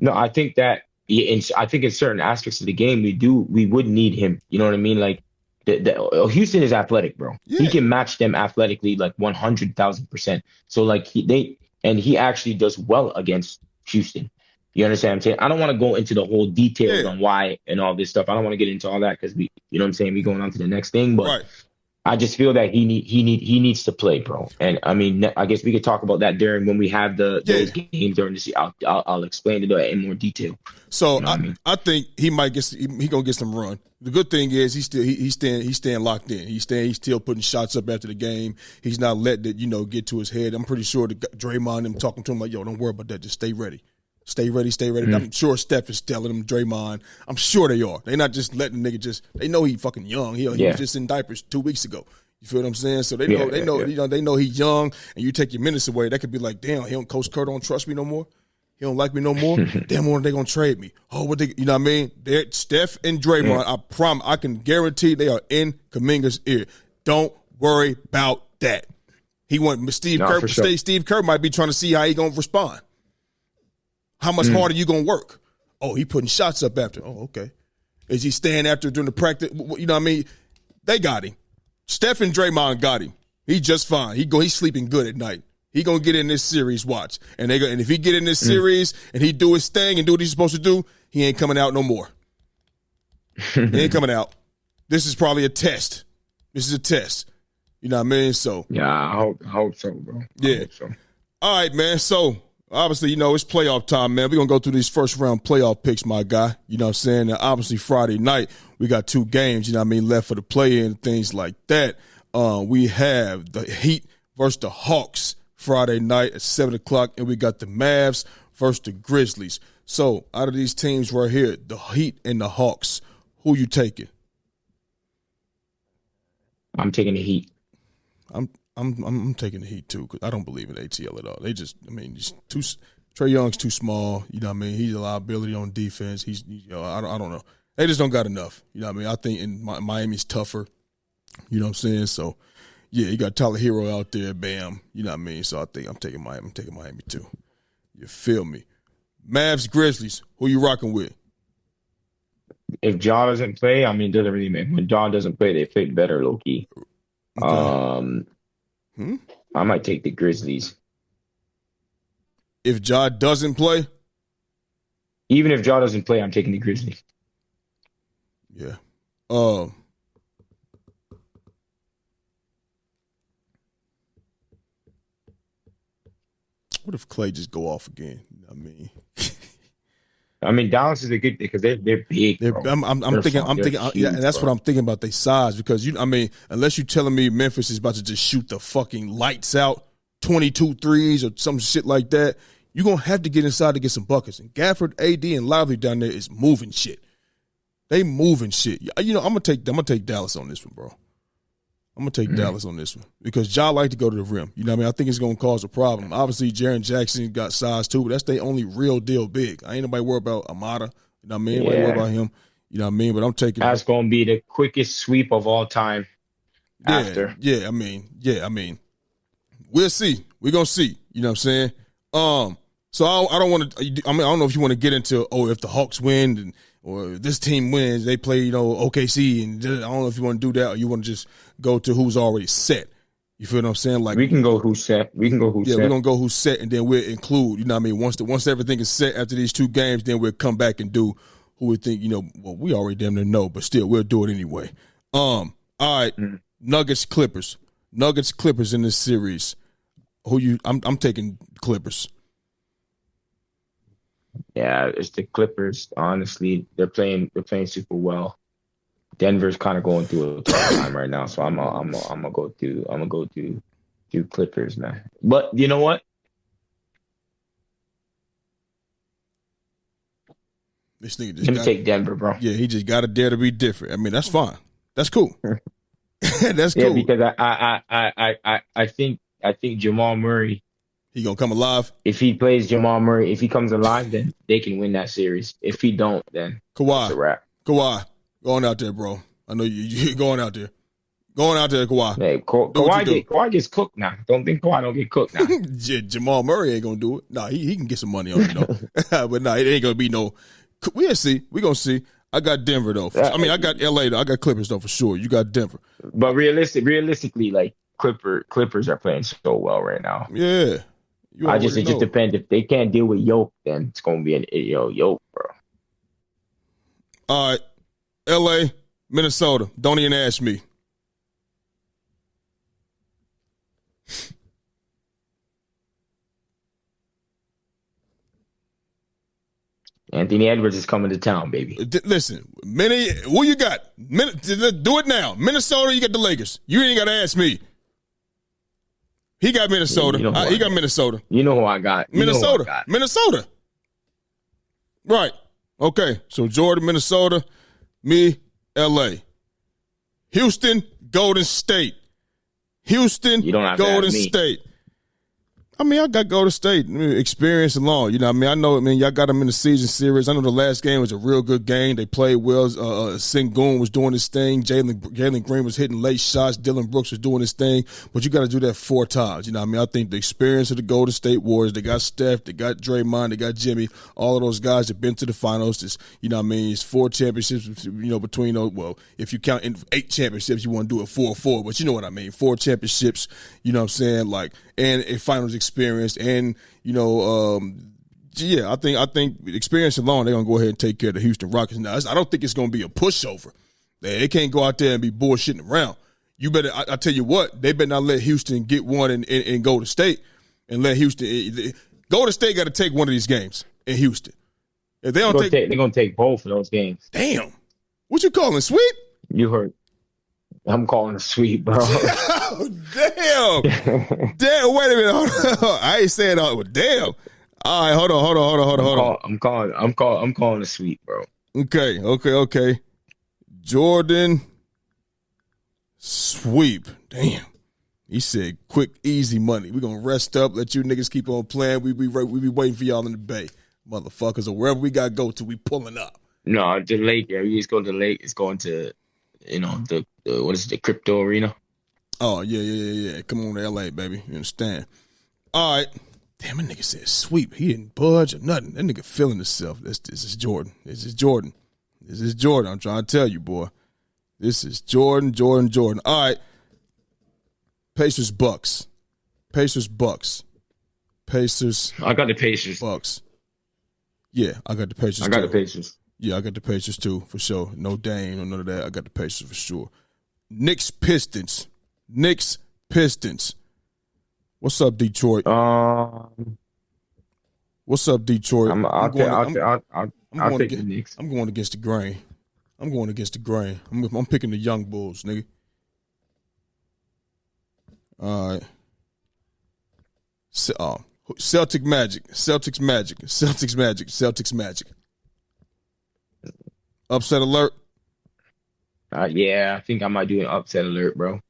No, I think that I think in certain aspects of the game we would need him. You know what I mean? Like Houston is athletic, bro. Yeah. He can match them athletically like 100,000%. So like he actually does well against Houston. You understand what I'm saying? I don't want to go into the whole details on why and all this stuff. I don't want to get into all that because you know what I'm saying? We going on to the next thing, but I just feel that he needs to play, bro. And I mean, I guess we could talk about that during when we have those games during the season. I'll explain it in more detail. So I think he gonna get some run. The good thing is he's staying locked in. He's still putting shots up after the game. He's not letting it get to his head. I'm pretty sure Draymond and him talking to him like, yo, don't worry about that. Just stay ready. Stay ready, stay ready. I'm sure Steph is telling him, Draymond. I'm sure they are. They're not just letting the nigga they know he fucking young. He was just in diapers 2 weeks ago. You feel what I'm saying? So they know he's young, and you take your minutes away. That could be like, damn, Coach Kerr don't trust me no more. He don't like me no more. Damn, when are they gonna trade me? Oh, what they? You know what I mean? Steph and Draymond. I promise. I can guarantee they are in Kuminga's ear. Don't worry about that. He want Steve Kerr. Sure. Steve Kerr might be trying to see how he gonna respond. How much harder you gonna work? Oh, he putting shots up after. Oh, okay. Is he staying after during the practice? You know what I mean? They got him. Steph and Draymond got him. He just fine. He's sleeping good at night. He gonna get in this series. Watch, and if he get in this series and he do his thing and do what he's supposed to do, he ain't coming out no more. He ain't coming out. This is probably a test. This is a test. You know what I mean? So yeah, I hope so, bro. Yeah. Hope so. All right, man. So. Obviously, it's playoff time, man. We're going to go through these first-round playoff picks, my guy. You know what I'm saying? And obviously, Friday night, we got 2 games, left for the play-in and things like that. We have the Heat versus the Hawks Friday night at 7 o'clock, and we got the Mavs versus the Grizzlies. So, out of these teams right here, the Heat and the Hawks, who you taking? I'm taking the Heat. I'm taking the Heat too because I don't believe in ATL at all. They just, Trae Young's too small. You know what I mean? He's a liability on defense. I don't know. They just don't got enough. You know what I mean? I think in Miami's tougher. You know what I'm saying? So, yeah, you got Tyler Hero out there. Bam. You know what I mean? So I think I'm taking Miami. I'm taking Miami too. You feel me? Mavs Grizzlies. Who you rocking with? If Ja doesn't play, it doesn't really matter. When Ja doesn't play, they play better, low key. Okay. I might take the Grizzlies. If Ja doesn't play? Even if Ja doesn't play, I'm taking the Grizzlies. Yeah. What if Clay just go off again? You know what I mean? Dallas is a good thing because they're big. I'm thinking, and that's what I'm thinking about their size because unless you're telling me Memphis is about to just shoot the fucking lights out, 22 threes or some shit like that, you're gonna have to get inside to get some buckets. And Gafford, AD, and Lively down there is moving shit. They moving shit. I'm gonna take Dallas on this one, bro. I'm going to take Dallas on this one because Ja like to go to the rim. You know what I mean? I think it's going to cause a problem. Obviously, Jaren Jackson got size too, but that's their only real deal big. I ain't nobody worried about Amada. You know what I mean? Nobody worried about him. You know what I mean? But I'm taking – That's going to be the quickest sweep of all time after. Yeah, I mean, we'll see. We're going to see. You know what I'm saying? So I don't want to – I don't know if you want to get into, if the Hawks win or this team wins, they play, OKC, and I don't know if you want to do that or you want to just go to who's already set. You feel what I'm saying? Like we can go who's set. Yeah, we're gonna go who's set, and then we'll include. You know what I mean? Once everything is set after these 2 games, then we'll come back and do who we think, well, we already damn near know, but still, we'll do it anyway. All right, Nuggets, Clippers in this series. I'm taking Clippers. Yeah, it's the Clippers. Honestly, they're playing super well. Denver's kind of going through a tough time right now, so I'm gonna go to Clippers, man. But you know what? This nigga Let me take Denver, bro. Yeah, he just got to dare to be different. I mean, that's fine. That's cool. That's cool. Yeah, because I think Jamal Murray. He gonna come alive. If he plays Jamal Murray, if he comes alive, then they can win that series. If he don't, then it's a wrap. Kawhi, going out there, bro. I know you're going out there. Going out there, Kawhi. Hey, Kawhi gets cooked now. Don't think Kawhi don't get cooked now. Jamal Murray ain't gonna do it. Nah, he can get some money on it though. But nah, it ain't gonna be no. We'll see. We gonna see. I got Denver though. I mean, I got LA though. I got Clippers though for sure. You got Denver. But realistically, like Clippers are playing so well right now. Yeah. It just depends. If they can't deal with Yoke, then it's gonna be an Yoke, bro. All right, LA, Minnesota. Don't even ask me. Anthony Edwards is coming to town, baby. Listen, what you got? Do it now. Minnesota, you got the Lakers. You ain't got to ask me. He got Minnesota. He got Minnesota. You know who I got. Minnesota. Right. Okay. So Jordan, Minnesota. Me, L.A. Houston, Golden State. Houston, Golden State. I mean, I got Golden State experience along. You know what I mean? I know, y'all got them in the season series. I know the last game was a real good game. They played well. Sengun was doing his thing. Jalen Green was hitting late shots. Dylan Brooks was doing his thing. But you got to do that 4 times. You know what I mean? I think the experience of the Golden State Warriors, they got Steph, they got Draymond, they got Jimmy. All of those guys have been to the finals. It's, you know what I mean? It's 4 championships, between those. Well, if you count in 8 championships, you want to do it 4-4. But you know what I mean? 4 championships, you know what I'm saying? Like, and a finals experience, and I think experience alone, they're gonna go ahead and take care of the Houston Rockets. Now, I don't think it's gonna be a pushover. They can't go out there and be bullshitting around. You better, I tell you what, they better not let Houston get one and go to state, and let Houston go to state. Got to take one of these games in Houston. If they don't they're gonna take both of those games. Damn, what you calling sweep? You heard. I'm calling a sweep, bro. Oh, damn. Damn, wait a minute. Hold on. I ain't saying all, but damn. All right, hold on. I'm calling a sweep, bro. Okay. Jordan sweep. Damn. He said quick, easy money. We're going to rest up, let you niggas keep on playing. We be waiting for y'all in the Bay. Motherfuckers, or wherever we got to go to, we pulling up. No, the lake. Yeah, we just go to the lake. It's going to, what is it, the crypto arena? Oh, yeah. Come on to L.A., baby. You understand? All right. Damn, that nigga said sweep. He didn't budge or nothing. That nigga feeling himself. This is Jordan. I'm trying to tell you, boy. This is Jordan. All right. Pacers, Bucks. I got the Pacers. Bucks. Yeah, I got the Pacers. The Pacers. Yeah, I got the Pacers too, for sure. No Dame, no none of that. I got the Pacers for sure. Knicks, Pistons. What's up, Detroit? What's up, Detroit? I'll take the Knicks. I'm going against the grain. I'm picking the young Bulls, nigga. All right. Celtics Magic. Upset alert. Yeah, I think I might do an upset alert, bro.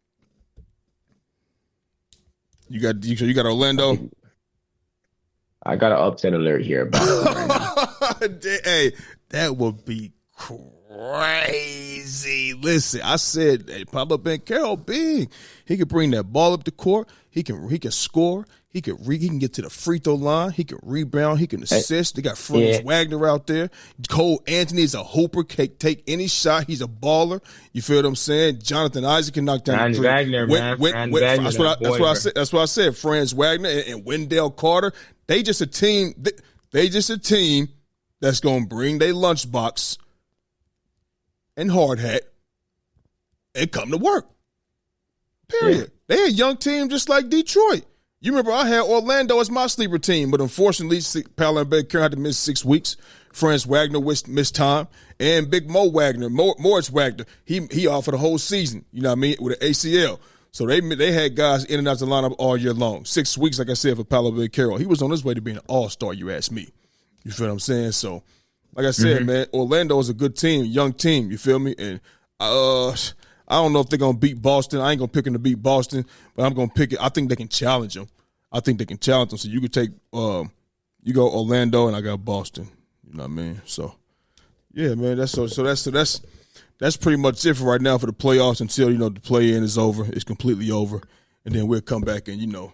You got Orlando. I got an upset alert here about it right now. Hey, that would be crazy. Listen, I said, Pablo Banchero, big. He could bring that ball up the court. He can score. He can get to the free throw line. He can rebound. He can assist. They got Franz Wagner out there. Cole Anthony is a hooper. Take any shot. He's a baller. You feel what I'm saying? Jonathan Isaac can knock down Franz Wagner, man. That's what I said. Franz Wagner and Wendell Carter. They just a team. that's going to bring their lunchbox and hard hat and come to work. Period. Yeah. They a young team just like Detroit. You remember I had Orlando as my sleeper team, but unfortunately, Paolo and Baker had to miss 6 weeks. Franz Wagner missed time, and Big Mo Wagner, Moritz Wagner, he off for the whole season. You know what I mean, with an ACL. So they had guys in and out the lineup all year long. 6 weeks, like I said, for Paolo Banchero. He was on his way to being an all-star, you ask me. You feel what I'm saying? So, like I said, man, Orlando is a good team, young team, you feel me? And I don't know if they're going to beat Boston. I ain't going to pick them to beat Boston, but I'm going to pick it. I think they can challenge them. So you could take you go Orlando, and I got Boston. You know what I mean? So, yeah, man, that's pretty much it for right now for the playoffs until, the play-in is over. It's completely over. And then we'll come back and, do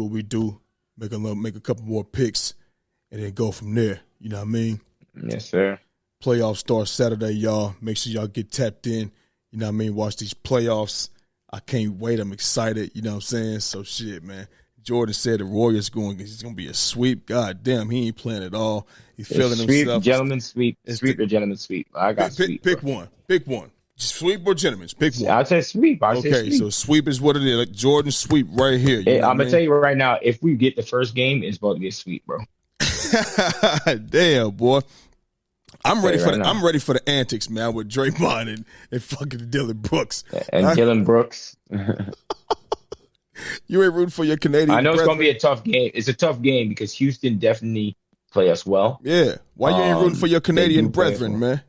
what we do, make a couple more picks, and then go from there. You know what I mean? Yes, sir. Playoffs start Saturday, y'all. Make sure y'all get tapped in. You know what I mean? Watch these playoffs. I can't wait. I'm excited. You know what I'm saying? So, shit, man. Jordan said the Warriors it's going to be a sweep. God damn, he ain't playing at all. He's feeling himself. Gentlemen's sweep. Sweep or gentleman's sweep. I got sweep. Pick one. Pick one. Sweep or gentlemen's? Pick one. I said sweep. Okay, so sweep is what it is. Like Jordan sweep right here. I'm going to tell you right now, if we get the first game, it's about to get sweep, bro. Damn, boy. I'm ready for the antics, man, with Draymond and fucking Dylan Brooks. Dylan Brooks. You ain't rooting for your Canadian I know brethren. It's going to be a tough game. It's a tough game because Houston definitely play us well. Yeah. Why you ain't rooting for your Canadian brethren, man?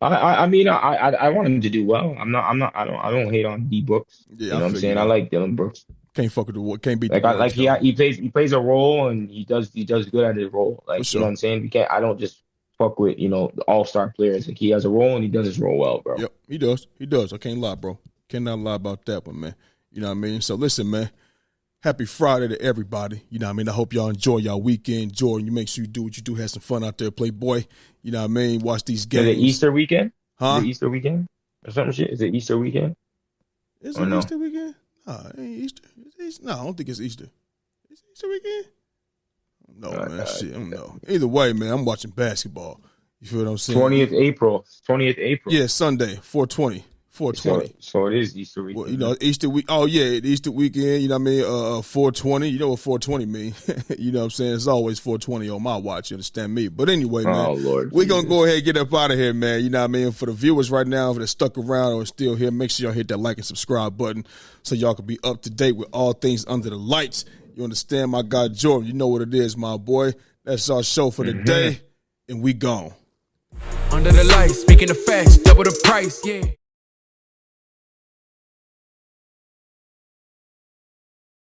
I mean, I want him to do well. I don't hate on D Brooks. Yeah, you know what I'm saying? I like Dylan Brooks. Can't fuck with the can't beat like the like he plays a role and he does good at his role. Like sure. You know what I'm saying? I don't just fuck with the all-star players. Like he has a role and he does his role well, bro. Yep, he does. I can't lie, bro. Cannot lie about that one, man. You know what I mean? So listen, man. Happy Friday to everybody. You know what I mean? I hope y'all enjoy y'all weekend. Jordan, you make sure you do what you do. Have some fun out there. Play boy. You know what I mean? Watch these games. Is it Easter weekend? Huh? Is it Easter weekend? Or something shit? Is it Easter weekend? Is it Easter weekend? Nah, it ain't Easter. No, I don't think it's Easter. Is it Easter weekend? No, man. Shit, I don't know. Either way, man, I'm watching basketball. You feel what I'm saying? 20th April. Yeah, Sunday, 420. 420. So it is Easter weekend. Well, Easter week. Oh yeah, Easter weekend. You know what I mean? 420. You know what 420 mean? You know what I'm saying? It's always 420 on my watch. You understand me? But anyway, man, we're gonna go ahead and get up out of here, man. You know what I mean? For the viewers right now that stuck around or still here, make sure y'all hit that like and subscribe button so y'all can be up to date with all things under the lights. You understand, my guy Jordan? You know what it is, my boy. That's our show for the day, and we gone. Under the lights, speaking of facts, double the price, yeah.